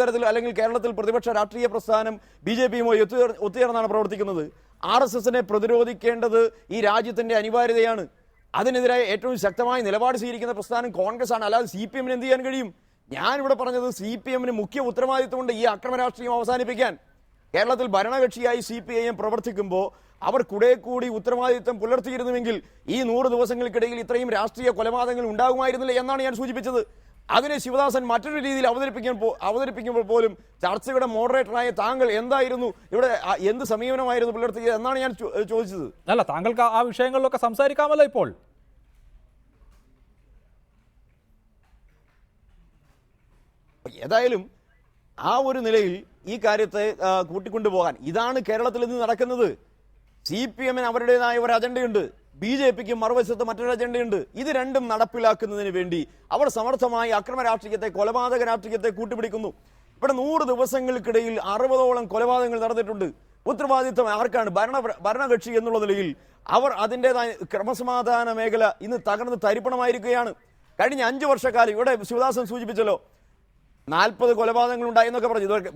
തരത്തിൽ അല്ലെങ്കിൽ കേരളത്തിൽ പ്രതിപക്ഷ രാഷ്ട്രീയ പ്രസ്ഥാനം BJPയുമായി ഒത്തുചേർന്നാണ് പ്രവർത്തിക്കുന്നത്? RSSനെ പ്രതിരോധിക്കേണ്ടത് ഈ രാജ്യത്തിന്റെ അനിവാര്യതയാണ്. അതിനെതിരായ ഏറ്റവും ശക്തമായ നിലപാട് സ്വീകരിക്കുന്ന പ്രസ്ഥാനം കോൺഗ്രസ് ആണ്. അല്ലാതെ CPM-ന് എന്ത് ചെയ്യാൻ കഴിയും? ഞാനിവിടെ പറഞ്ഞത് CPM-ന് മുഖ്യ ഉത്തരവാദിത്വമുണ്ട് ഈ അക്രമ രാഷ്ട്രീയം അവസാനിപ്പിക്കാൻ. കേരളത്തിൽ ഭരണകക്ഷിയായി CPIM പ്രവർത്തിക്കുമ്പോൾ അവർ കുറെ കൂടി ഉത്തരവാദിത്വം പുലർത്തിയിരുന്നുവെങ്കിൽ ഈ 100 ദിവസങ്ങൾക്കിടയിൽ ഇത്രയും രാഷ്ട്രീയ കൊലപാതകങ്ങൾ ഉണ്ടാകുമായിരുന്നില്ല എന്നാണ് ഞാൻ സൂചിപ്പിച്ചത്. അതിനെ ശിവദാസൻ മറ്റൊരു രീതിയിൽ അവതരിപ്പിക്കുമ്പോൾ പോലും ചർച്ചയുടെ മോഡറേറ്ററായ താങ്കൾ എന്തായിരുന്നു ഇവിടെ, എന്ത് സമീപനമായിരുന്നു പുലർത്തിയത് എന്നാണ് ഞാൻ ചോദിച്ചത്. അല്ല, താങ്കൾക്ക് ആ വിഷയങ്ങളിലൊക്കെ സംസാരിക്കാമല്ലോ ഇപ്പോൾ. ഏതായാലും ആ ഒരു നിലയിൽ ഈ കാര്യത്തെ കൂട്ടിക്കൊണ്ടുപോകാൻ, ഇതാണ് കേരളത്തിൽ ഇന്ന് നടക്കുന്നത്. CPM-ന് അവരുടേതായ ഒരു അജണ്ടയുണ്ട്, BJPക്ക് മറുവശത്ത് മറ്റൊരു അജണ്ടയുണ്ട്. ഇത് രണ്ടും നടപ്പിലാക്കുന്നതിന് വേണ്ടി അവർ സമർത്ഥമായി അക്രമ രാഷ്ട്രീയത്തെ, കൊലപാതക രാഷ്ട്രീയത്തെ കൂട്ടുപിടിക്കുന്നു. ഇവിടെ 100 ദിവസങ്ങൾക്കിടയിൽ 60ഓളം കൊലപാതകങ്ങൾ നടന്നിട്ടുണ്ട്. ഉത്തരവാദിത്വം ആർക്കാണ്? ഭരണകക്ഷി എന്നുള്ള നിലയിൽ അവർ അതിൻ്റെതായ ക്രമസമാധാന മേഖല ഇന്ന് തകർന്ന് തരിപ്പണമായിരിക്കുകയാണ്. കഴിഞ്ഞ 5 വർഷക്കാലം ഇവിടെ ശിവദാസൻ സൂചിപ്പിച്ചല്ലോ, 40 കൊലപാതകങ്ങൾ ഉണ്ടായി എന്നൊക്കെ പറഞ്ഞു. ഇതൊക്കെ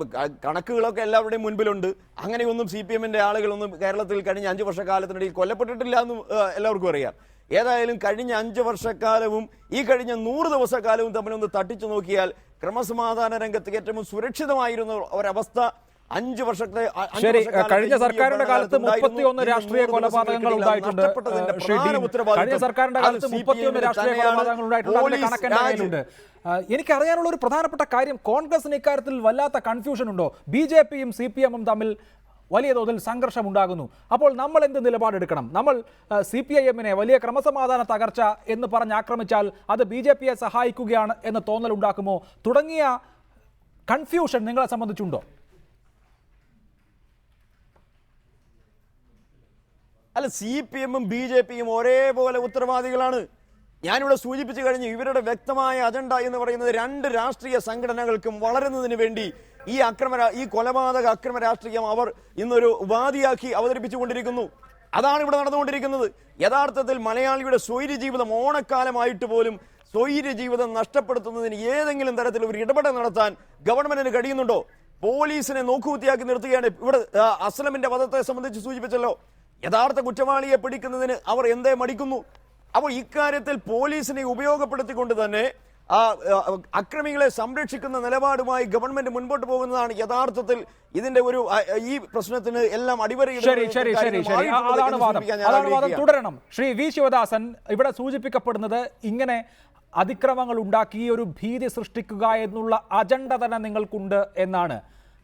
കണക്കുകളൊക്കെ എല്ലാവരുടെയും മുൻപിലുണ്ട്. അങ്ങനെയൊന്നും CPM-ന്റെ ആളുകളൊന്നും കേരളത്തിൽ കഴിഞ്ഞ 5 വർഷക്കാലത്തിനിടയിൽ കൊല്ലപ്പെട്ടിട്ടില്ല എന്ന് എല്ലാവർക്കും അറിയാം. ഏതായാലും കഴിഞ്ഞ 5 വർഷക്കാലവും ഈ കഴിഞ്ഞ 100 ദിവസക്കാലവും തമ്മിലൊന്ന് തട്ടിച്ചു നോക്കിയാൽ ക്രമസമാധാന രംഗത്ത് ഏറ്റവും സുരക്ഷിതമായിരുന്ന ഒരവസ്ഥ 5 വർഷത്തെ കഴിഞ്ഞ സർക്കാരിന്റെ കാലത്ത് 31 രാഷ്ട്രീയ കൊലപാതകങ്ങൾ ഉണ്ടായിട്ടുണ്ട്. കഴിഞ്ഞ സർക്കാരിന്റെ കാലത്ത് 31 രാഷ്ട്രീയ കൊലപാതകങ്ങൾ ഉണ്ടായിട്ടുണ്ട്. കണക്കെന്റെ കയ്യിലുണ്ട്. എനിക്കറിയാനുള്ള ഒരു പ്രധാനപ്പെട്ട കാര്യം, കോൺഗ്രസിന് ഇക്കാര്യത്തിൽ വല്ലാത്ത കൺഫ്യൂഷൻ ഉണ്ടോ? BJPയും CPM-ഉം തമ്മിൽ വലിയ തോതിൽ സംഘർഷം ഉണ്ടാകുന്നു. അപ്പോൾ നമ്മൾ എന്ത് നിലപാടെടുക്കണം? നമ്മൾ CPIM-നെ വലിയ ക്രമസമാധാന തകർച്ച എന്ന് പറഞ്ഞ് ആക്രമിച്ചാൽ അത് BJPയെ സഹായിക്കുകയാണ് എന്ന് തോന്നൽ ഉണ്ടാക്കുമോ? തുടങ്ങിയ കൺഫ്യൂഷൻ നിങ്ങളെ സംബന്ധിച്ചുണ്ടോ? അല്ല, CPM-ഉം BJPയും ഒരേപോലെ ഉത്തരവാദികളാണ്. ഞാനിവിടെ സൂചിപ്പിച്ചു കഴിഞ്ഞു, ഇവരുടെ വ്യക്തമായ അജണ്ട എന്ന് പറയുന്നത് രണ്ട് രാഷ്ട്രീയ സംഘടനകൾക്കും വളരുന്നതിന് വേണ്ടി ഈ കൊലപാതക അക്രമ രാഷ്ട്രീയം അവർ ഇന്നൊരു ഉപാധിയാക്കി അവതരിപ്പിച്ചുകൊണ്ടിരിക്കുന്നു. അതാണ് ഇവിടെ നടന്നുകൊണ്ടിരിക്കുന്നത്. യഥാർത്ഥത്തിൽ മലയാളിയുടെ സ്വൈര്യ ജീവിതം ഓണക്കാലമായിട്ട് പോലും സ്വൈര്യ ജീവിതം നഷ്ടപ്പെടുത്തുന്നതിന് ഏതെങ്കിലും തരത്തിൽ ഒരു ഇടപെടൽ നടത്താൻ ഗവൺമെന്റിന് കഴിയുന്നുണ്ടോ? പോലീസിനെ നോക്കുകുത്തിയാക്കി നിർത്തുകയാണ്. ഇവിടെ അസ്ലമിന്റെ വധത്തെ സംബന്ധിച്ച് സൂചിപ്പിച്ചല്ലോ. യഥാർത്ഥ കുറ്റവാളിയെ പിടിക്കുന്നതിന് അവർ എന്തേ മടിക്കുന്നു? അപ്പോൾ ഇക്കാര്യത്തിൽ പോലീസിനെ ഉപയോഗപ്പെടുത്തിക്കൊണ്ട് തന്നെ അക്രമികളെ സംരക്ഷിക്കുന്ന നിലപാടുമായി ഗവൺമെന്റ് മുൻപോട്ട് പോകുന്നതാണ് യഥാർത്ഥത്തിൽ ഇതിന്റെ ഒരു ഈ പ്രശ്നത്തിന് എല്ലാം തുടരണം. ശ്രീ വി ശിവദാസൻ, ഇവിടെ സൂചിപ്പിക്കപ്പെടുന്നത് ഇങ്ങനെ അതിക്രമങ്ങൾ ഉണ്ടാക്കി ഒരു ഭീതി സൃഷ്ടിക്കുക എന്നുള്ള അജണ്ട തന്നെ നിങ്ങൾക്കുണ്ട് എന്നാണ്.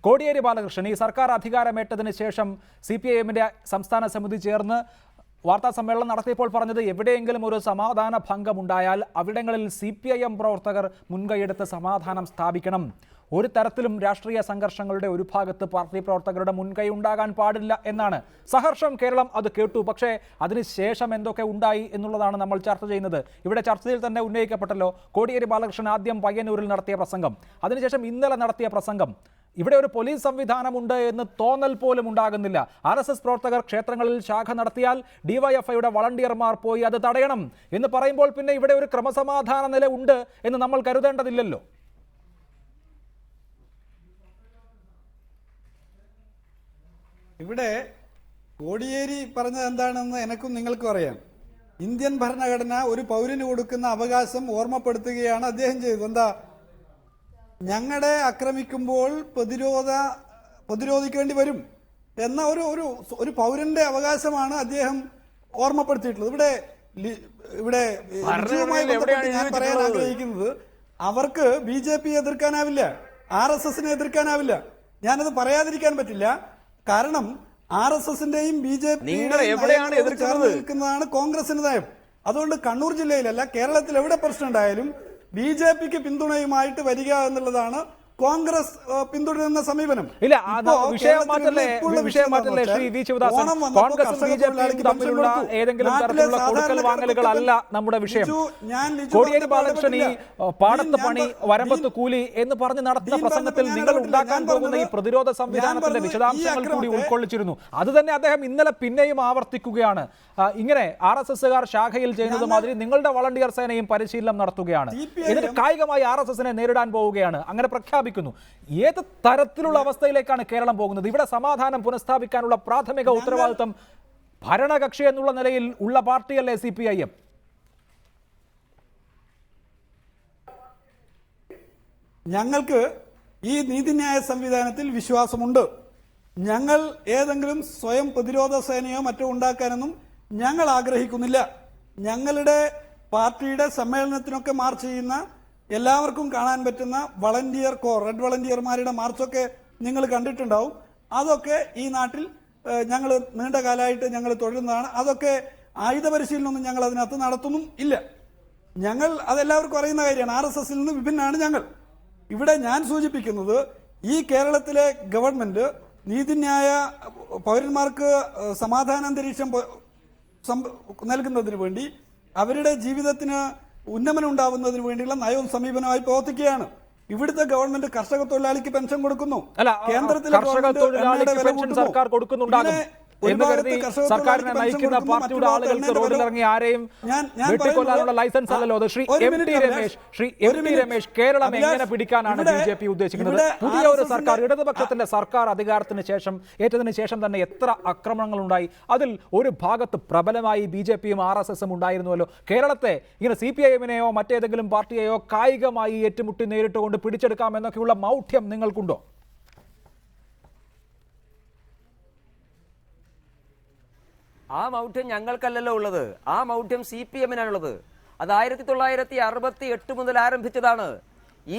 കോടിയേരി ബാലകൃഷ്ണൻ ഈ സർക്കാർ അധികാരമേറ്റതിന് ശേഷം CPIM-ന്റെ സംസ്ഥാന സമിതി ചേർന്ന് വാർത്താ സമ്മേളനം നടത്തിയപ്പോൾ പറഞ്ഞത് എവിടെയെങ്കിലും ഒരു സമാധാന ഭംഗമുണ്ടായാൽ അവിടങ്ങളിൽ CPIM പ്രവർത്തകർ മുൻകൈയെടുത്ത് സമാധാനം സ്ഥാപിക്കണം. ഒരു തരത്തിലും രാഷ്ട്രീയ സംഘർഷങ്ങളുടെ ഒരു ഭാഗത്ത് പാർട്ടി പ്രവർത്തകരുടെ മുൻകൈ ഉണ്ടാകാൻ പാടില്ല എന്നാണ്. സഹർഷം കേരളം അത് കേട്ടു. പക്ഷേ അതിനുശേഷം എന്തൊക്കെ ഉണ്ടായി എന്നുള്ളതാണ് നമ്മൾ ചർച്ച ചെയ്യുന്നത്. ഇവിടെ ചർച്ചയിൽ തന്നെ ഉന്നയിക്കപ്പെട്ടല്ലോ കോടിയേരി ബാലകൃഷ്ണൻ ആദ്യം പയ്യന്നൂരിൽ നടത്തിയ പ്രസംഗം, അതിനുശേഷം ഇന്നലെ നടത്തിയ പ്രസംഗം. ഇവിടെ ഒരു പോലീസ് സംവിധാനമുണ്ട് എന്ന് തോന്നൽ പോലും ഉണ്ടാകുന്നില്ല. RSS പ്രവർത്തകർ ക്ഷേത്രങ്ങളിൽ ശാഖ നടത്തിയാൽ DYFIയുടെ വളണ്ടിയർമാർ പോയി അത് തടയണം എന്ന് പറയുമ്പോൾ പിന്നെ ഇവിടെ ഒരു ക്രമസമാധാന നില ഉണ്ട് എന്ന് നമ്മൾ കരുതേണ്ടതില്ലല്ലോ. ഇവിടെ കോടിയേരി പറഞ്ഞത് എന്താണെന്ന് എനക്കും നിങ്ങൾക്കും അറിയാം. ഇന്ത്യൻ ഭരണഘടന ഒരു പൗരന് കൊടുക്കുന്ന അവകാശം ഓർമ്മപ്പെടുത്തുകയാണ് അദ്ദേഹം ചെയ്തത്. എന്താ, ഞങ്ങളെ ആക്രമിക്കുമ്പോൾ പ്രതിരോധിക്കേണ്ടി വരും എന്ന ഒരു പൗരന്റെ അവകാശമാണ് അദ്ദേഹം ഓർമ്മപ്പെടുത്തിയിട്ടുള്ളത്. ഇവിടെ ഞാൻ പറയാൻ ആഗ്രഹിക്കുന്നത്, അവർക്ക് BJP എതിർക്കാനാവില്ല, RSSനെ എതിർക്കാനാവില്ല. ഞാനത് പറയാതിരിക്കാൻ പറ്റില്ല. കാരണം RSSന്റെയും BJPയുടെയും ചേർന്ന് നിൽക്കുന്നതാണ് കോൺഗ്രസിന്റെ നയം. അതുകൊണ്ട് കണ്ണൂർ ജില്ലയിലല്ല, കേരളത്തിൽ എവിടെ പ്രശ്നം ഉണ്ടായാലും BJPക്ക് പിന്തുണയുമായിട്ട് വരിക എന്നുള്ളതാണ് കോൺഗ്രസ് പിന്തുടരുന്ന സമീപനം. ഇല്ല, വിഷയം മാറ്റല്ലേ ശ്രീ വി ശിവദാസൻ. കോൺഗ്രസും BJPയും തമ്മിലുള്ള ഏതെങ്കിലും തരത്തിലുള്ള കൊടുക്കൽ വാങ്ങലുകളല്ല നമ്മുടെ വിഷയം. കോടിയേരി ബാലകൃഷ്ണൻ ഈ പാടത്ത് പണി വരമ്പത്ത് കൂലി എന്ന് പറഞ്ഞ് നടത്തുന്ന പ്രസംഗത്തിൽ നിങ്ങൾ ഉണ്ടാക്കാൻ പോകുന്ന ഈ പ്രതിരോധ സംവിധാനത്തിന്റെ വിശദാംശങ്ങൾ കൂടി ഉൾക്കൊള്ളിച്ചിരുന്നു. അത് തന്നെ അദ്ദേഹം ഇന്നലെ പിന്നെയും ആവർത്തിക്കുകയാണ്. ഇങ്ങനെ RSSകാർ ശാഖയിൽ ചെയ്യുന്നത് മാതിരി നിങ്ങളുടെ വളണ്ടിയർ സേനയും പരിശീലനം നടത്തുകയാണ്, എന്നിട്ട് കായികമായി RSSനെ നേരിടാൻ പോവുകയാണ്, അങ്ങനെ പ്രഖ്യാപിക്കുന്നു. ഏത് തരത്തിലുള്ള അവസ്ഥയിലേക്കാണ് കേരളം പോകുന്നത്? ഇവിടെ സമാധാനം പുനഃസ്ഥാപിക്കാനുള്ള പ്രാഥമിക ഉത്തരവാദിത്വം ഭരണകക്ഷി എന്നുള്ള നിലയിൽ ഉള്ള പാർട്ടിയല്ലേ CPIM? ഞങ്ങൾക്ക് ഈ നീതിന്യായ സംവിധാനത്തിൽ വിശ്വാസമുണ്ട്. ഞങ്ങൾ ഏതെങ്കിലും സ്വയം പ്രതിരോധ സേനയോ മറ്റോ ഉണ്ടാക്കാനൊന്നും ഞങ്ങൾ ആഗ്രഹിക്കുന്നില്ല. ഞങ്ങളുടെ പാർട്ടിയുടെ സമ്മേളനത്തിനൊക്കെ മാർച്ച് ചെയ്യുന്ന എല്ലാവർക്കും കാണാൻ പറ്റുന്ന വളണ്ടിയർ കോർ, റെഡ് വളണ്ടിയർമാരുടെ മാർച്ചൊക്കെ നിങ്ങൾ കണ്ടിട്ടുണ്ടാവും. അതൊക്കെ ഈ നാട്ടിൽ ഞങ്ങൾ നീണ്ട കാലമായിട്ട് ഞങ്ങൾ തുടരുന്നതാണ്. അതൊക്കെ ആയുധ പരിശീലനമൊന്നും ഞങ്ങൾ അതിനകത്ത് നടത്തുന്നും ഇല്ല. ഞങ്ങൾ അതെല്ലാവർക്കും അറിയുന്ന കാര്യമാണ്. RSSൽ നിന്ന് വിഭിന്നമാണ് ഞങ്ങൾ. ഇവിടെ ഞാൻ സൂചിപ്പിക്കുന്നത്, ഈ കേരളത്തിലെ ഗവൺമെന്റ് നീതിന്യായ പൗരന്മാർക്ക് സമാധാന അന്തരീക്ഷം നൽകുന്നതിന് വേണ്ടി, അവരുടെ ജീവിതത്തിന് ഉന്നമനം ഉണ്ടാവുന്നതിന് വേണ്ടിയുള്ള നയവും സമീപനമായി പ്രവർത്തിക്കുകയാണ്. ഇവിടുത്തെ ഗവൺമെന്റ് കർഷക തൊഴിലാളിക്ക് പെൻഷൻ കൊടുക്കുന്നു. കേന്ദ്രത്തിലെ സർക്കാർ കൊടുക്കുന്നുണ്ടാകും എന്ന് കരുതി സർക്കാരിനെ നയിക്കുന്ന പാർട്ടിയുടെ ആളുകൾക്ക് റോഡിലിറങ്ങി ആരെയും വെട്ടിക്കൊല്ലാനുള്ള ലൈസൻസ് അല്ലല്ലോ അത്. ശ്രീ എം ടി രമേശ്, കേരളം എങ്ങനെ പിടിക്കാനാണ് BJP ഉദ്ദേശിക്കുന്നത്? പുതിയ ഒരു സർക്കാർ, ഇടതുപക്ഷത്തിന്റെ സർക്കാർ അധികാരത്തിന് ശേഷം ഏറ്റതിന് ശേഷം തന്നെ എത്ര ആക്രമണങ്ങൾ ഉണ്ടായി. അതിൽ ഒരു ഭാഗത്ത് പ്രബലമായി BJPയും RSSും ഉണ്ടായിരുന്നുവല്ലോ. കേരളത്തെ ഇങ്ങനെ CPIMനെയോ മറ്റേതെങ്കിലും പാർട്ടിയെയോ കായികമായി ഏറ്റുമുട്ടി നേരിട്ടുകൊണ്ട് പിടിച്ചെടുക്കാമെന്നൊക്കെയുള്ള മൗഢ്യം നിങ്ങൾക്കുണ്ടോ? ആ മൗഢ്യം ഞങ്ങൾക്കല്ലല്ലോ ഉള്ളത്, ആ മൗഢ്യം CPM-നാണുള്ളത്. അത് 1968 മുതൽ ആരംഭിച്ചതാണ്.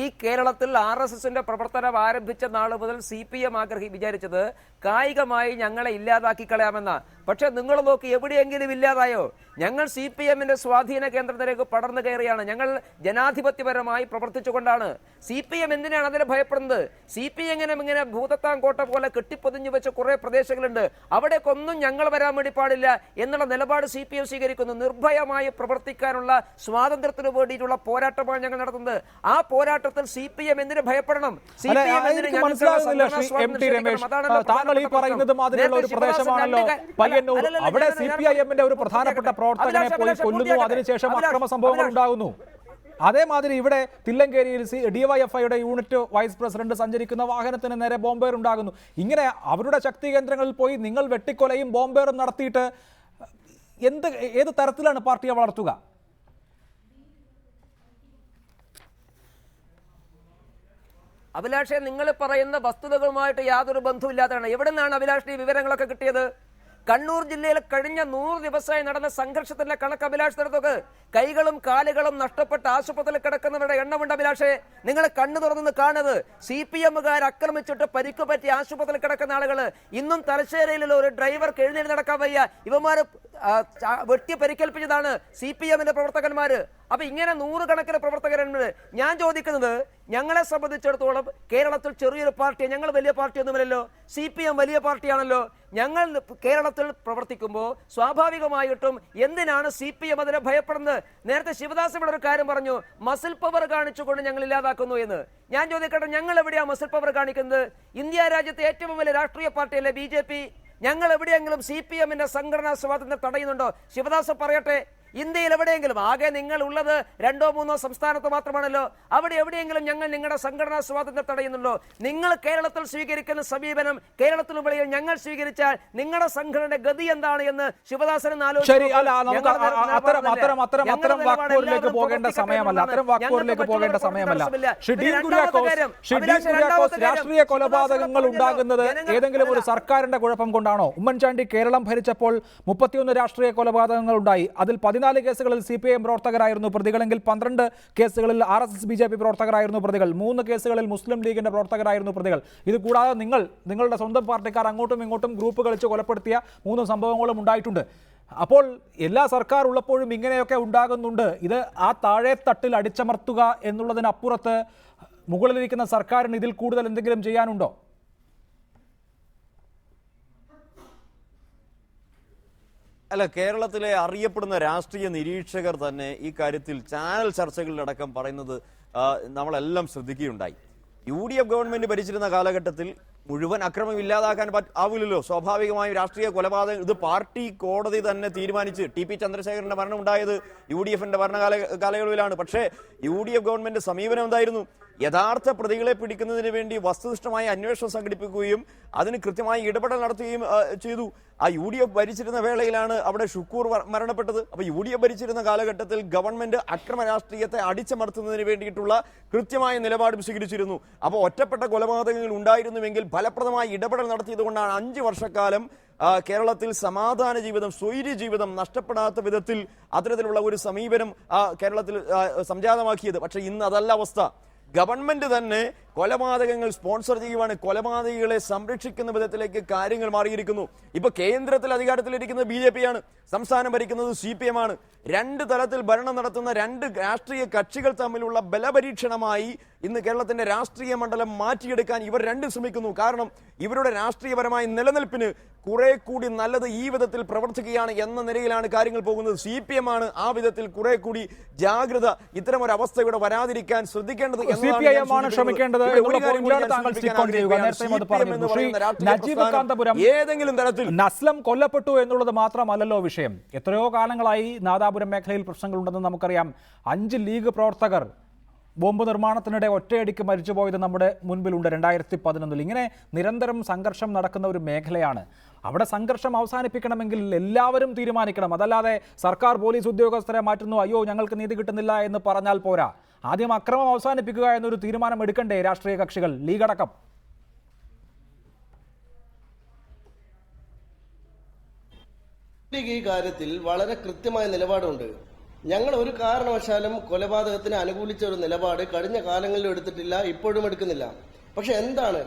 ഈ കേരളത്തിൽ RSSന്റെ പ്രവർത്തനം ആരംഭിച്ച നാൾ മുതൽ CPM വിചാരിച്ചത് കായികമായി ഞങ്ങളെ ഇല്ലാതാക്കി കളയാമെന്ന. പക്ഷെ നിങ്ങൾ നോക്കി എവിടെയെങ്കിലും ഇല്ലാതായോ? ഞങ്ങൾ CPM-ന്റെ സ്വാധീന കേന്ദ്രത്തിലേക്ക് പടർന്നു കയറിയാണ്. ഞങ്ങൾ ജനാധിപത്യപരമായി പ്രവർത്തിച്ചുകൊണ്ടാണ്. CPM എന്തിനാണ് അതിനെ ഭയപ്പെടുന്നത്? CPM ഇങ്ങനെ ഭൂതത്താങ്കോട്ട പോലെ കെട്ടിപ്പൊതിഞ്ഞു വെച്ച കുറെ പ്രദേശങ്ങളുണ്ട്, അവിടേക്കൊന്നും ഞങ്ങൾ വരാൻ വേണ്ടി പാടില്ല എന്നുള്ള നിലപാട് CPM സ്വീകരിക്കുന്നു. നിർഭയമായി പ്രവർത്തിക്കാനുള്ള സ്വാതന്ത്ര്യത്തിന് വേണ്ടിയിട്ടുള്ള പോരാട്ടമാണ് ഞങ്ങൾ നടത്തുന്നത്. ആ പോരാട്ടത്തിൽ CPM എന്തിനു ഭയപ്പെടണം? താങ്കൾ ഈ പറയുന്നത് മാതിരിയുള്ള ഒരു പ്രദേശമാണല്ലോ പയ്യന്നൂർ. അവിടെ CPIM-ന്റെ ഒരു പ്രധാനപ്പെട്ട പ്രവർത്തകനെ പോയി കൊല്ലുന്നു, അതിനുശേഷം അക്രമ സംഭവങ്ങൾ ഉണ്ടാകുന്നു. അതേമാതിരി ഇവിടെ തില്ലങ്കേരിയിൽ DYFIയുടെ യൂണിറ്റ് വൈസ് പ്രസിഡന്റ് സഞ്ചരിക്കുന്ന വാഹനത്തിന് നേരെ ബോംബേർ ഉണ്ടാകുന്നു. ഇങ്ങനെ അവരുടെ ശക്തി കേന്ദ്രങ്ങളിൽ പോയി നിങ്ങൾ വെട്ടിക്കൊലയും ബോംബേറും നടത്തിയിട്ട് ഏത് തരത്തിലാണ് പാർട്ടിയെ വളർത്തുക? അഭിലാഷെ, നിങ്ങൾ പറയുന്ന വസ്തുതകളുമായിട്ട് യാതൊരു ബന്ധവുമില്ലാത്തതാണ്. എവിടെ നിന്നാണ് അഭിലാഷിന് ഈ വിവരങ്ങളൊക്കെ കിട്ടിയത്? കണ്ണൂർ ജില്ലയിൽ കഴിഞ്ഞ 100 ദിവസമായി നടന്ന സംഘർഷത്തിന്റെ കണക്ക് അഭിലാഷ് നടത്തുക. കൈകളും കാലുകളും നഷ്ടപ്പെട്ട് ആശുപത്രിയിൽ കിടക്കുന്നവരുടെ എണ്ണമുണ്ട് അഭിലാഷെ. നിങ്ങൾ കണ്ണു തുറന്ന് കാണുന്നത് CPM-കാർ ആക്രമിച്ചിട്ട് പരിക്ക് പറ്റി ആശുപത്രിയിൽ കിടക്കുന്ന ആളുകൾ. ഇന്നും തലശ്ശേരിയിലുള്ള ഒരു ഡ്രൈവർക്ക് എഴുന്നേറ്റ് നടക്കാൻ വയ്യ. ഇവന്മാര് വെട്ടി പരിക്കേൽപ്പിച്ചതാണ് CPM-ന്റെ പ്രവർത്തകന്മാര്. അപ്പൊ ഇങ്ങനെ 100 കണക്കിന് പ്രവർത്തകരുണ്ട്. ഞാൻ ചോദിക്കുന്നത്, ഞങ്ങളെ സംബന്ധിച്ചിടത്തോളം കേരളത്തിൽ ചെറിയൊരു പാർട്ടി, ഞങ്ങൾ വലിയ പാർട്ടിയൊന്നുമില്ലല്ലോ. CPM വലിയ പാർട്ടിയാണല്ലോ. ഞങ്ങൾ കേരളത്തിൽ പ്രവർത്തിക്കുമ്പോൾ സ്വാഭാവികമായിട്ടും എന്തിനാണ് CPM അതിനെ ഭയപ്പെടുന്നത്? നേരത്തെ ശിവദാസ് ഇവിടെ ഒരു കാര്യം പറഞ്ഞു, മസിൽ പവർ കാണിച്ചുകൊണ്ട് ഞങ്ങൾ ഇല്ലാതാക്കുന്നു എന്ന്. ഞാൻ ചോദിക്കട്ടെ, ഞങ്ങൾ എവിടെയാ മസിൽ പവർ കാണിക്കുന്നത്? ഇന്ത്യ രാജ്യത്തെ ഏറ്റവും വലിയ രാഷ്ട്രീയ പാർട്ടിയല്ലേ BJP? ഞങ്ങൾ എവിടെയെങ്കിലും CPM-ന്റെ സംഘടനാ സ്വാതന്ത്ര്യം തടയുന്നുണ്ടോ? ശിവദാസ് പറയട്ടെ. ഇന്ത്യയിൽ എവിടെയെങ്കിലും, ആകെ നിങ്ങൾ ഉള്ളത് 2-3 സംസ്ഥാനത്ത് മാത്രമാണല്ലോ, അവിടെ എവിടെയെങ്കിലും ഞങ്ങൾ നിങ്ങളുടെ സംഘടനാ സ്വാതന്ത്ര്യം തടയുന്നുണ്ടോ? നിങ്ങൾ കേരളത്തിൽ സ്വീകരിക്കുന്ന സമീപനം കേരളത്തിലും വെളിയിൽ ഞങ്ങൾ സ്വീകരിച്ചാൽ നിങ്ങളുടെ സംഘടനയുടെ ഗതി എന്താണ് എന്ന് ശിവദാസൻ ശരി, അല്ല, നമുക്ക് അത്തരം വാക്കുകളിലേക്ക് പോകേണ്ട സമയമല്ല. രാഷ്ട്രീയ കൊലപാതകങ്ങൾ ഉണ്ടാകുന്നത് ഏതെങ്കിലും ഒരു സർക്കാരിന്റെ കുഴപ്പം കൊണ്ടാണോ? ഉമ്മൻചാണ്ടി കേരളം ഭരിച്ചപ്പോൾ 31 രാഷ്ട്രീയ കൊലപാതകങ്ങൾ ഉണ്ടായി. അതിൽ 14 കേസുകളിൽ CPIM പ്രവർത്തകരായിരുന്നു പ്രതികളെങ്കിൽ 12 കേസുകളിൽ RSS BJP പ്രവർത്തകരായിരുന്നു പ്രതികൾ. 3 കേസുകളിൽ മുസ്ലിം ലീഗിന്റെ പ്രവർത്തകരായിരുന്നു പ്രതികൾ. ഇത് കൂടാതെ നിങ്ങളുടെ സ്വന്തം പാർട്ടിക്കാർ അങ്ങോട്ടും ഇങ്ങോട്ടും ഗ്രൂപ്പ് കളിച്ച് കൊലപ്പെടുത്തിയ 3 സംഭവങ്ങളും ഉണ്ടായിട്ടുണ്ട്. അപ്പോൾ എല്ലാ സർക്കാർ ഉള്ളപ്പോഴും ഇങ്ങനെയൊക്കെ ഉണ്ടാകുന്നുണ്ട്. ഇത് ആ താഴെ തട്ടിൽ അടിച്ചമർത്തുക എന്നുള്ളതിനപ്പുറത്ത് മുകളിലിരിക്കുന്ന സർക്കാരിന് ഇതിൽ കൂടുതൽ എന്തെങ്കിലും ചെയ്യാനുണ്ടോ? അല്ല, കേരളത്തിലെ അറിയപ്പെടുന്ന രാഷ്ട്രീയ നിരീക്ഷകർ തന്നെ ഈ കാര്യത്തിൽ ചാനൽ ചർച്ചകളിലടക്കം പറയുന്നത് നമ്മളെല്ലാം ശ്രദ്ധിക്കുകയുണ്ടായി. UDF ഗവൺമെന്റ് ഭരിച്ചിരുന്ന കാലഘട്ടത്തിൽ മുഴുവൻ അക്രമം ഇല്ലാതാക്കാൻ ആവില്ലല്ലോ. സ്വാഭാവികമായും രാഷ്ട്രീയ കൊലപാതകം ഇത് പാർട്ടി കോടതി തന്നെ തീരുമാനിച്ച് TP ചന്ദ്രശേഖരന്റെ മരണം ഉണ്ടായത് UDF-ന്റെ കാലയളവിലാണ്. പക്ഷേ UDF ഗവൺമെന്റ് സമീപനം എന്തായിരുന്നു? യഥാർത്ഥ പ്രതികളെ പിടിക്കുന്നതിന് വേണ്ടി വസ്തുനിഷ്ഠമായ അന്വേഷണം സംഘടിപ്പിക്കുകയും അതിന് കൃത്യമായി ഇടപെടൽ നടത്തുകയും ചെയ്തു. ആ UDF ഭരിച്ചിരുന്ന വേളയിലാണ് അവിടെ ഷുക്കൂർ മരണപ്പെട്ടത്. അപ്പൊ UDF ഭരിച്ചിരുന്ന കാലഘട്ടത്തിൽ ഗവൺമെന്റ് അക്രമ രാഷ്ട്രീയത്തെ അടിച്ചമർത്തുന്നതിന് വേണ്ടിയിട്ടുള്ള കൃത്യമായ നിലപാടും സ്വീകരിച്ചിരുന്നു. അപ്പോൾ ഒറ്റപ്പെട്ട കൊലപാതകങ്ങൾ ഉണ്ടായിരുന്നുവെങ്കിൽ ഫലപ്രദമായി ഇടപെടൽ നടത്തിയതുകൊണ്ടാണ് 5 വർഷക്കാലം കേരളത്തിൽ സമാധാന ജീവിതം, സ്വൈര്യ ജീവിതം നഷ്ടപ്പെടാത്ത വിധത്തിൽ അത്തരത്തിലുള്ള ഒരു സമീപനം കേരളത്തിൽ സംജാതമാക്കിയത്. പക്ഷെ ഇന്ന് അതല്ല അവസ്ഥ. ഗവൺമെന്റ് തന്നെ കൊലപാതകങ്ങൾ സ്പോൺസർ ചെയ്യുവാണ്. കൊലപാതകികളെ സംരക്ഷിക്കുന്ന വിധത്തിലേക്ക് കാര്യങ്ങൾ മാറിയിരിക്കുന്നു. ഇപ്പൊ കേന്ദ്രത്തിൽ അധികാരത്തിലിരിക്കുന്നത് BJP ആണ്, സംസ്ഥാനം ഭരിക്കുന്നത് CPM ആണ്. 2 തലത്തിൽ ഭരണം നടത്തുന്ന 2 രാഷ്ട്രീയ കക്ഷികൾ തമ്മിലുള്ള ബലപരീക്ഷണമായി ഇന്ന് കേരളത്തിന്റെ രാഷ്ട്രീയ മണ്ഡലം മാറ്റിയെടുക്കാൻ ഇവർ രണ്ടും ശ്രമിക്കുന്നു. കാരണം ഇവരുടെ രാഷ്ട്രീയപരമായ നിലനിൽപ്പിന് കുറെ കൂടി നല്ലത് ഈ വിധത്തിൽ പ്രവർത്തിക്കുകയാണ് എന്ന നിലയിലാണ് കാര്യങ്ങൾ പോകുന്നത്. CPM ആണ് ആ വിധത്തിൽ കുറെ കൂടി ജാഗ്രത ഇത്തരം ഒരു അവസ്ഥ ഇവിടെ വരാതിരിക്കാൻ ശ്രദ്ധിക്കേണ്ടത്. ഏതെങ്കിലും തരത്തിൽ നസ്ലം കൊല്ലപ്പെട്ടു എന്നുള്ളത് മാത്രമല്ലല്ലോ വിഷയം. എത്രയോ കാലങ്ങളായി നാദാപുരം മേഖലയിൽ പ്രശ്നങ്ങളുണ്ടെന്ന് നമുക്കറിയാം. 5 ലീഗ് പ്രവർത്തകർ ബോംബ് നിർമ്മാണത്തിനിടെ ഒറ്റയടിക്ക് മരിച്ചുപോയത് നമ്മുടെ മുൻപിലുണ്ട് 2011. ഇങ്ങനെ നിരന്തരം സംഘർഷം നടക്കുന്ന ഒരു മേഖലയാണ്. അവിടെ സംഘർഷം അവസാനിപ്പിക്കണമെങ്കിൽ എല്ലാവരും തീരുമാനിക്കണം. അതല്ലാതെ സർക്കാർ പോലീസ് ഉദ്യോഗസ്ഥരെ മാറ്റുന്നു, അയ്യോ ഞങ്ങൾക്ക് നീതി കിട്ടുന്നില്ല എന്ന് പറഞ്ഞാൽ പോരാ. ആദ്യം അക്രമം അവസാനിപ്പിക്കുക എന്നൊരു തീരുമാനം എടുക്കണ്ടേ രാഷ്ട്രീയ കക്ഷികൾ, ലീഗ് അടക്കം? ഈ കാര്യത്തിൽ വളരെ കൃത്യമായ നിലപാടുണ്ട്. ഞങ്ങൾ ഒരു കാരണവശാലും കൊലപാതകത്തിന് അനുകൂലിച്ച ഒരു നിലപാട് കഴിഞ്ഞ കാലങ്ങളിലും എടുത്തിട്ടില്ല, ഇപ്പോഴും എടുക്കുന്നില്ല. പക്ഷെ എന്താണ്,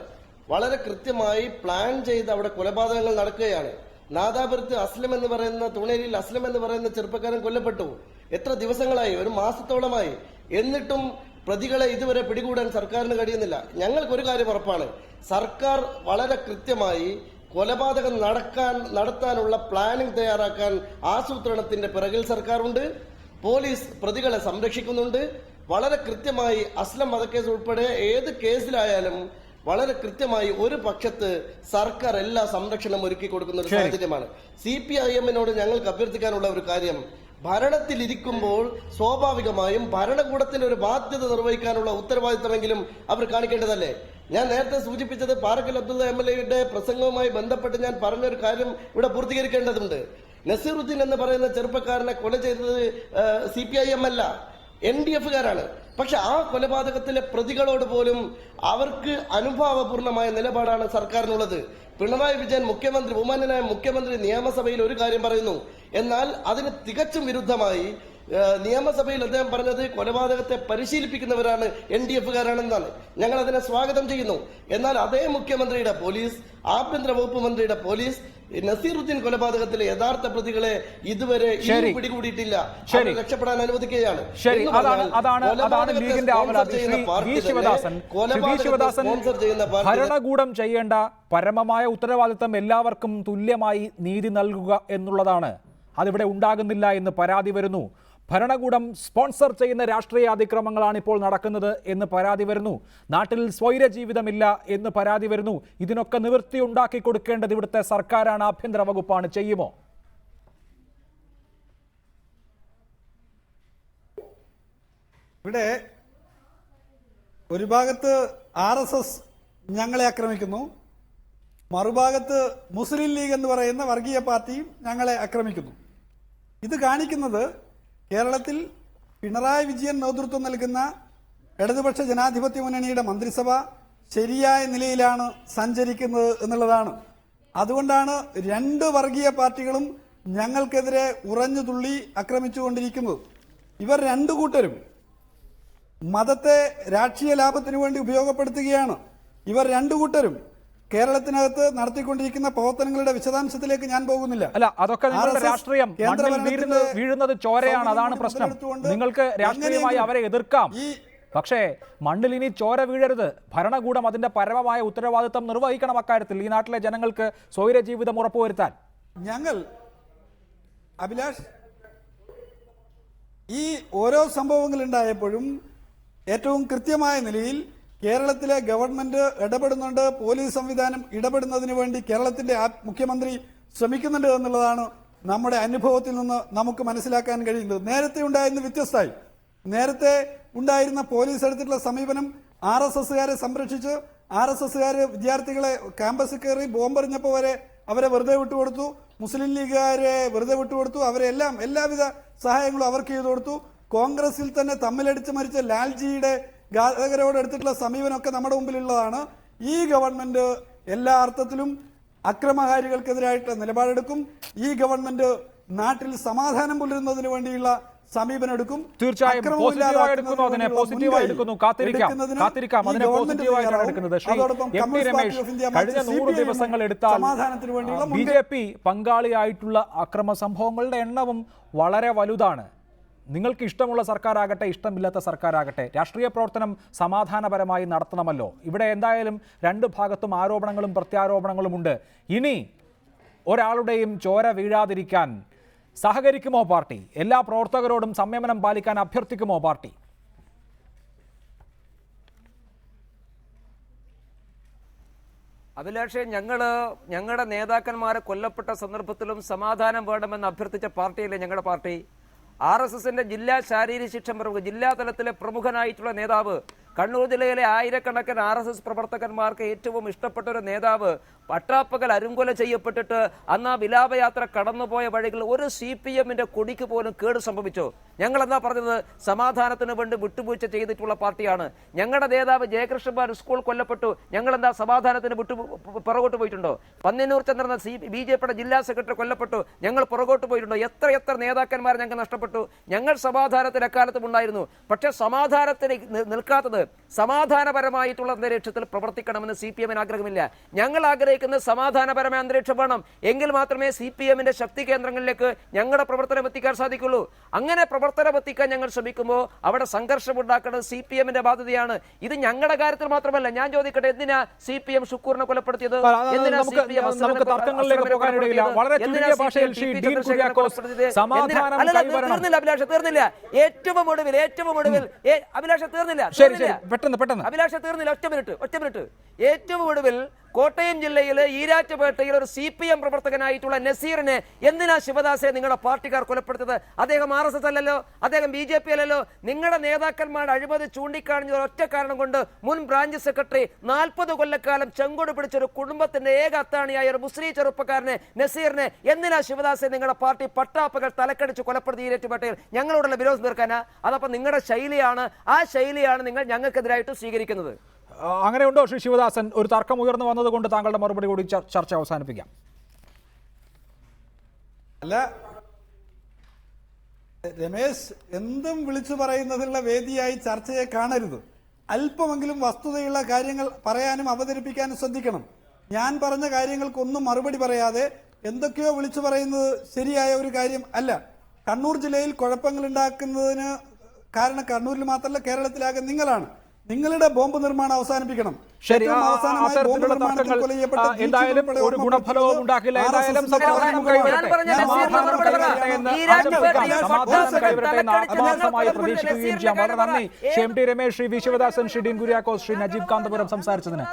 വളരെ കൃത്യമായി പ്ലാൻ ചെയ്ത് അവിടെ കൊലപാതകങ്ങൾ നടക്കുകയാണ്. നാദാപുരത്ത് അസ്ലം എന്ന് പറയുന്ന തുണേരിയിൽ അസ്ലം എന്ന് പറയുന്ന ചെറുപ്പക്കാരൻ കൊല്ലപ്പെട്ടു. എത്ര ദിവസങ്ങളായി? ഒരു മാസത്തോളമായി. എന്നിട്ടും പ്രതികളെ ഇതുവരെ പിടികൂടാൻ സർക്കാരിന് കഴിയുന്നില്ല. ഞങ്ങൾക്കൊരു കാര്യം ഉറപ്പാണ്, സർക്കാർ വളരെ കൃത്യമായി കൊലപാതകം നടത്താനുള്ള പ്ലാനിംഗ് തയ്യാറാക്കാൻ ആസൂത്രണത്തിന്റെ പിറകിൽ സർക്കാരുണ്ട്. പോലീസ് പ്രതികളെ സംരക്ഷിക്കുന്നുണ്ട്. വളരെ കൃത്യമായി അസ്ലം വധക്കേസ് ഉൾപ്പെടെ ഏത് കേസിലായാലും വളരെ കൃത്യമായി ഒരു പക്ഷത്ത് സർക്കാർ എല്ലാ സംരക്ഷണം ഒരുക്കി കൊടുക്കുന്ന ഒരു സാഹചര്യമാണ്. CPIM-നോട് ഞങ്ങൾക്ക് അഭ്യർത്ഥിക്കാനുള്ള ഒരു കാര്യം, ഭരണത്തിലിരിക്കുമ്പോൾ സ്വാഭാവികമായും ഭരണകൂടത്തിന്റെ ഒരു ബാധ്യത നിർവഹിക്കാനുള്ള ഉത്തരവാദിത്തമെങ്കിലും അവർ കാണിക്കേണ്ടതല്ലേ? ഞാൻ നേരത്തെ സൂചിപ്പിച്ചത് പാറക്കൽ അബ്ദുള്ള MLA-യുടെ പ്രസംഗവുമായി ബന്ധപ്പെട്ട് ഞാൻ പറഞ്ഞൊരു കാര്യം ഇവിടെ പൂർത്തീകരിക്കേണ്ടതുണ്ട്. നസീറുദ്ദീൻ എന്ന് പറയുന്ന ചെറുപ്പക്കാരനെ കൊല ചെയ്തത് CPIM അല്ല, NDF-കാരാണ്. പക്ഷെ ആ കൊലപാതകത്തിലെ പ്രതികളോട് പോലും അവർക്ക് അനുഭാവപൂർണമായ നിലപാടാണ് സർക്കാരിനുള്ളത്. പിണറായി വിജയൻ മുഖ്യമന്ത്രി, ബഹുമാന്യനായ മുഖ്യമന്ത്രി നിയമസഭയിൽ ഒരു കാര്യം പറയുന്നു, എന്നാൽ അതിന് തികച്ചും വിരുദ്ധമായി നിയമസഭയിൽ അദ്ദേഹം പറഞ്ഞത് കൊലപാതകത്തെ പരിശീലിപ്പിക്കുന്നവരാണ് NDF-കാരാണെന്നാണ്. ഞങ്ങൾ അതിനെ സ്വാഗതം ചെയ്യുന്നു. എന്നാൽ അതേ മുഖ്യമന്ത്രിയുടെ പോലീസ്, ആഭ്യന്തര വകുപ്പ് മന്ത്രിയുടെ പോലീസ് നസീറുദ്ദീൻ കൊലപാതകത്തിലെ യഥാർത്ഥ പ്രതികളെ ഇതുവരെ പിടികൂടിയിട്ടില്ല, രക്ഷപ്പെടാൻ അനുവദിക്കുകയാണ്. ഭരണകൂടം ചെയ്യേണ്ട പരമമായ ഉത്തരവാദിത്തം എല്ലാവർക്കും തുല്യമായി നീതി നൽകുക എന്നുള്ളതാണ്. അതിവിടെ ഉണ്ടാകുന്നില്ല എന്ന് പരാതി വരുന്നു. ഭരണകൂടം സ്പോൺസർ ചെയ്യുന്ന രാഷ്ട്രീയ അതിക്രമങ്ങളാണ് ഇപ്പോൾ നടക്കുന്നത് എന്ന് പരാതി വരുന്നു. നാട്ടിൽ സ്വൈര ജീവിതമില്ല എന്ന് പരാതി വരുന്നു. ഇതിനൊക്കെ നിവൃത്തി ഉണ്ടാക്കി കൊടുക്കേണ്ടത് ഇവിടുത്തെ സർക്കാരാണ്, ആഭ്യന്തര വകുപ്പാണ്. ചെയ്യുമോ? ഇവിടെ ഒരു ഭാഗത്ത് RSS ഞങ്ങളെ ആക്രമിക്കുന്നു, മറുഭാഗത്ത് മുസ്ലിം ലീഗ് എന്ന് പറയുന്ന വർഗീയ പാർട്ടിയും ഞങ്ങളെ ആക്രമിക്കുന്നു. ഇത് കാണിക്കുന്നത് കേരളത്തിൽ പിണറായി വിജയൻ നേതൃത്വം നൽകുന്ന ഇടതുപക്ഷ ജനാധിപത്യ മുന്നണിയുടെ മന്ത്രിസഭ ശരിയായ നിലയിലാണ് സഞ്ചരിക്കുന്നത് എന്നുള്ളതാണ്. അതുകൊണ്ടാണ് രണ്ട് വർഗീയ പാർട്ടികളും ഞങ്ങൾക്കെതിരെ ഉറഞ്ഞു തുള്ളി ആക്രമിച്ചുകൊണ്ടിരിക്കുന്നത്. ഇവർ രണ്ടു കൂട്ടരും മതത്തെ രാഷ്ട്രീയ ലാഭത്തിനു വേണ്ടി ഉപയോഗപ്പെടുത്തുകയാണ്. ഇവർ രണ്ടു കൂട്ടരും കേരളത്തിനകത്ത് നടത്തിക്കൊണ്ടിരിക്കുന്ന പ്രവർത്തനങ്ങളുടെ വിശദാംശത്തിലേക്ക് ഞാൻ പോകുന്നില്ല. അല്ല, അതൊക്കെ നിങ്ങളുടെ രാഷ്ട്രീയം. വീഴുന്നത് ചോരയാണ്, അതാണ് പ്രശ്നം. നിങ്ങൾക്ക് രാഷ്ട്രീയമായി അവരെ എതിർക്കാം, പക്ഷേ മണ്ണിൽ ഇനി ചോര വീഴരുത്. ഭരണകൂടം അതിന്റെ പരമമായ ഉത്തരവാദിത്തം നിർവഹിക്കണം അക്കാര്യത്തിൽ, ഈ നാട്ടിലെ ജനങ്ങൾക്ക് സ്വൈര ജീവിതം ഉറപ്പുവരുത്താൻ. ഞങ്ങൾ അഭിലാഷ്, ഈ ഓരോ സംഭവങ്ങൾ ഉണ്ടായപ്പോഴും ഏറ്റവും കൃത്യമായ നിലയിൽ കേരളത്തിലെ ഗവൺമെന്റ് ഇടപെടുന്നുണ്ട്. പോലീസ് സംവിധാനം ഇടപെടുന്നതിന് വേണ്ടി കേരളത്തിന്റെ മുഖ്യമന്ത്രി ശ്രമിക്കുന്നുണ്ട് എന്നുള്ളതാണ് നമ്മുടെ അനുഭവത്തിൽ നിന്ന് നമുക്ക് മനസ്സിലാക്കാൻ കഴിയുന്നത്. നേരത്തെ ഉണ്ടായിരുന്ന വ്യത്യസ്തമായി. നേരത്തെ ഉണ്ടായിരുന്ന പോലീസ് എടുത്തിട്ടുള്ള സമീപനം RSS-കാരെ സംരക്ഷിച്ച്, RSS-കാര് വിദ്യാർത്ഥികളെ ക്യാമ്പസിൽ കയറി ബോംബെറിഞ്ഞപ്പോൾ വരെ അവരെ വെറുതെ വിട്ടുകൊടുത്തു, മുസ്ലിം ലീഗുകാരെ വെറുതെ വിട്ടുകൊടുത്തു, അവരെല്ലാം എല്ലാവിധ സഹായങ്ങളും അവർക്ക് ചെയ്തു കൊടുത്തു. കോൺഗ്രസിൽ തന്നെ തമ്മിലടിച്ച് മരിച്ച ലാൽജിയുടെ ഘാതകരോട് എടുത്തിട്ടുള്ള സമീപനമൊക്കെ നമ്മുടെ മുമ്പിലുള്ളതാണ്. ഈ ഗവൺമെന്റ് എല്ലാ അർത്ഥത്തിലും അക്രമകാരികൾക്കെതിരായിട്ട് നിലപാടെടുക്കും. ഈ ഗവൺമെന്റ് നാട്ടിൽ സമാധാനം പുലരുന്നതിന് വേണ്ടിയുള്ള സമീപനം എടുക്കും. തീർച്ചയായും പോസിറ്റീവായി എടുക്കുന്നു. കാത്തിരിക്കാം. അതിനെ പോസിറ്റീവായിട്ടാണ് എടുക്കുന്നത്. MP രമേശ്, കഴിഞ്ഞ 100 ദിവസങ്ങൾ എടുത്താൽ BJP പങ്കാളിയായിട്ടുള്ള അക്രമ സംഭവങ്ങളുടെ എണ്ണവും വളരെ വലുതാണ്. നിങ്ങൾക്ക് ഇഷ്ടമുള്ള സർക്കാരാകട്ടെ, ഇഷ്ടമില്ലാത്ത സർക്കാരാകട്ടെ, രാഷ്ട്രീയ പ്രവർത്തനം സമാധാനപരമായി നടത്തണമല്ലോ. ഇവിടെ എന്തായാലും രണ്ട് ഭാഗത്തും ആരോപണങ്ങളും പ്രത്യാരോപണങ്ങളുമുണ്ട്. ഇനി ഒരാളുടെയും ചോര വീഴാതിരിക്കാൻ സഹകരിക്കുമോ പാർട്ടി? എല്ലാ പ്രവർത്തകരോടും സംയമനം പാലിക്കാൻ അഭ്യർത്ഥിക്കുമോ പാർട്ടി? അഭിലാഷേ, ഞങ്ങളുടെ നേതാക്കന്മാരെ കൊല്ലപ്പെട്ട സന്ദർഭത്തിലും സമാധാനം വേണമെന്ന് അഭ്യർത്ഥിച്ച പാർട്ടിയല്ലേ ഞങ്ങളുടെ പാർട്ടി. RSS-ന്റെ ജില്ലാ ശാരീരിക ശിക്ഷ പ്രമുഖ, ജില്ലാ തലത്തിലെ പ്രമുഖനായിട്ടുള്ള നേതാവ്, കണ്ണൂർ ജില്ലയിലെ ആയിരക്കണക്കിന് RSS പ്രവർത്തകന്മാർക്ക് ഏറ്റവും ഇഷ്ടപ്പെട്ട ഒരു നേതാവ് പട്ടാപ്പകൽ അരുങ്കൊല ചെയ്യപ്പെട്ടിട്ട് അന്ന് ആ വിലാപയാത്ര കടന്നുപോയ വഴികൾ ഒരു CPM-ന്റെ കൊടിക്ക് പോലും കേട് സംഭവിച്ചോ? ഞങ്ങൾ എന്താ പറഞ്ഞത്? സമാധാനത്തിന് വേണ്ടി വിട്ടുവീഴ്ച ചെയ്തിട്ടുള്ള പാർട്ടിയാണ്. ഞങ്ങളുടെ നേതാവ് ജയകൃഷ്ണൻ സ്കൂൾ കൊല്ലപ്പെട്ടു, ഞങ്ങൾ എന്താ സമാധാനത്തിന് പുറകോട്ട് പോയിട്ടുണ്ടോ? പന്നിന്നൂർ ചന്ദ്രൻ BJP-യുടെ ജില്ലാ സെക്രട്ടറി കൊല്ലപ്പെട്ടു, ഞങ്ങൾ പുറകോട്ട് പോയിട്ടുണ്ടോ? എത്ര നേതാക്കന്മാർ ഞങ്ങൾക്ക് നഷ്ടപ്പെട്ടു. ഞങ്ങൾ സമാധാനത്തിന് എക്കാലത്തും ഉണ്ടായിരുന്നു. പക്ഷെ സമാധാനത്തിന് നിൽക്കാത്തത്, സമാധാനപരമായിട്ടുള്ള അന്തരീക്ഷത്തിൽ പ്രവർത്തിക്കണമെന്ന് CPM-ന് ആഗ്രഹമില്ല. ഞങ്ങൾ ആഗ്രഹിക്കുന്ന സമാധാനപരമായ അന്തരീക്ഷം വേണം. എങ്കിൽ മാത്രമേ CPM-ന്റെ ശക്തി കേന്ദ്രങ്ങളിലേക്ക് ഞങ്ങളുടെ പ്രവർത്തനം എത്തിക്കാൻ സാധിക്കുള്ളൂ. അങ്ങനെ പ്രവർത്തനം എത്തിക്കാൻ ഞങ്ങൾ ശ്രമിക്കുമ്പോൾ അവിടെ സംഘർഷം ഉണ്ടാക്കുന്നത് CPM-ന്റെ ബാധ്യതയാണ്. ഇത് ഞങ്ങളുടെ കാര്യത്തിൽ മാത്രമല്ല. ഞാൻ ചോദിക്കട്ടെ, എന്തിനാ CPM ഷുക്കൂറിനെ കൊലപ്പെടുത്തിയത്? എന്തിനാ CPM നമുക്ക് തർക്കങ്ങളിലേക്ക് പോകാനിടയില്ല. വളരെ ചുരുങ്ങിയ ഭാഷയിൽ ശ്രീ ഡീൻ കുര്യാക്കോസ് സമാധാനം കൈവരണം. തീർന്നില്ല അഭിലാഷ, തീർന്നില്ല. ഏറ്റവും ഒടുവിൽ അഭിലാഷ തീർന്നില്ല. ശരി, പെട്ടെന്ന് അഭിലാഷ തീർന്നില്ല. ഒറ്റ മിനിറ്റ്. ഏറ്റവും ഒടുവിൽ കോട്ടയം ജില്ലയിലെ ഈരാറ്റുപേട്ടയിൽ ഒരു CPM പ്രവർത്തകനായിട്ടുള്ള നസീറിനെ എന്തിനാ ശിവദാസെ നിങ്ങളുടെ പാർട്ടിക്കാർ കൊലപ്പെടുത്തത്? അദ്ദേഹം RSS അല്ലല്ലോ, അദ്ദേഹം BJP അല്ലല്ലോ. നിങ്ങളുടെ നേതാക്കന്മാരുടെ അഴിമതി ചൂണ്ടിക്കാണിച്ച ഒറ്റ കാരണം കൊണ്ട് മുൻ ബ്രാഞ്ച് സെക്രട്ടറി 40 കൊല്ലക്കാലം ചെങ്കോട് പിടിച്ചൊരു കുടുംബത്തിന്റെ ഏക അത്താണിയായ ഒരു മുസ്ലിം ചെറുപ്പക്കാരനെ നസീറിനെ എന്തിനാ ശിവദാസെ നിങ്ങളുടെ പാർട്ടി പട്ടാപ്പകൾ തലക്കടിച്ച് കൊലപ്പെടുത്തി ഈരാറ്റുപേട്ടയിൽ? ഞങ്ങളോടുള്ള വിരോധം തീർക്കാനാ? അതപ്പോൾ നിങ്ങളുടെ ശൈലിയാണ്, ആ ശൈലിയാണ് നിങ്ങൾ ഞങ്ങൾക്കെതിരായിട്ട് സ്വീകരിക്കുന്നത്. അങ്ങനെയുണ്ടോ ശ്രീ ശിവദാസൻ? ഒരു തർക്കം ഉയർന്നു വന്നതുകൊണ്ട് താങ്കളുടെ മറുപടി കൂടി ചർച്ച അവസാനിപ്പിക്കാം. അല്ല രമേശ്, എന്തും വിളിച്ചു പറയുന്നതിനുള്ള വേദിയായി ചർച്ചയെ കാണരുത്. അല്പമെങ്കിലും വസ്തുതയുള്ള കാര്യങ്ങൾ പറയാനും അവതരിപ്പിക്കാനും ശ്രദ്ധിക്കണം. ഞാൻ പറഞ്ഞ കാര്യങ്ങൾക്കൊന്നും മറുപടി പറയാതെ എന്തൊക്കെയോ വിളിച്ചു പറയുന്നത് ശരിയായ ഒരു കാര്യം അല്ല. കണ്ണൂർ ജില്ലയിൽ കുഴപ്പങ്ങൾ ഉണ്ടാക്കുന്നതിന് കാരണം കണ്ണൂരിൽ മാത്രമല്ല കേരളത്തിലാകെ നിങ്ങളാണ്. നിങ്ങളുടെ ബോംബ് നിർമ്മാണം അവസാനിപ്പിക്കണം. ശരി, അത്തരത്തിലുള്ള തർക്കങ്ങൾ എന്തായാലും ഒരു ഗുണഫലവും ഉണ്ടാക്കില്ല. എന്തായാലും സമാധാനം കൈവരട്ടെ എന്ന് ആത്മാർത്ഥമായി പ്രതീക്ഷിക്കുകയും ചെയ്യാം. വളരെ നന്ദി ശ്രീ MT രമേശ്, ശ്രീ വി ശിവദാസൻ, ശ്രീ ഡീൻ കുര്യാക്കോസ്, ശ്രീ നജീബ് കാന്തപുരം സംസാരിച്ചതിന്.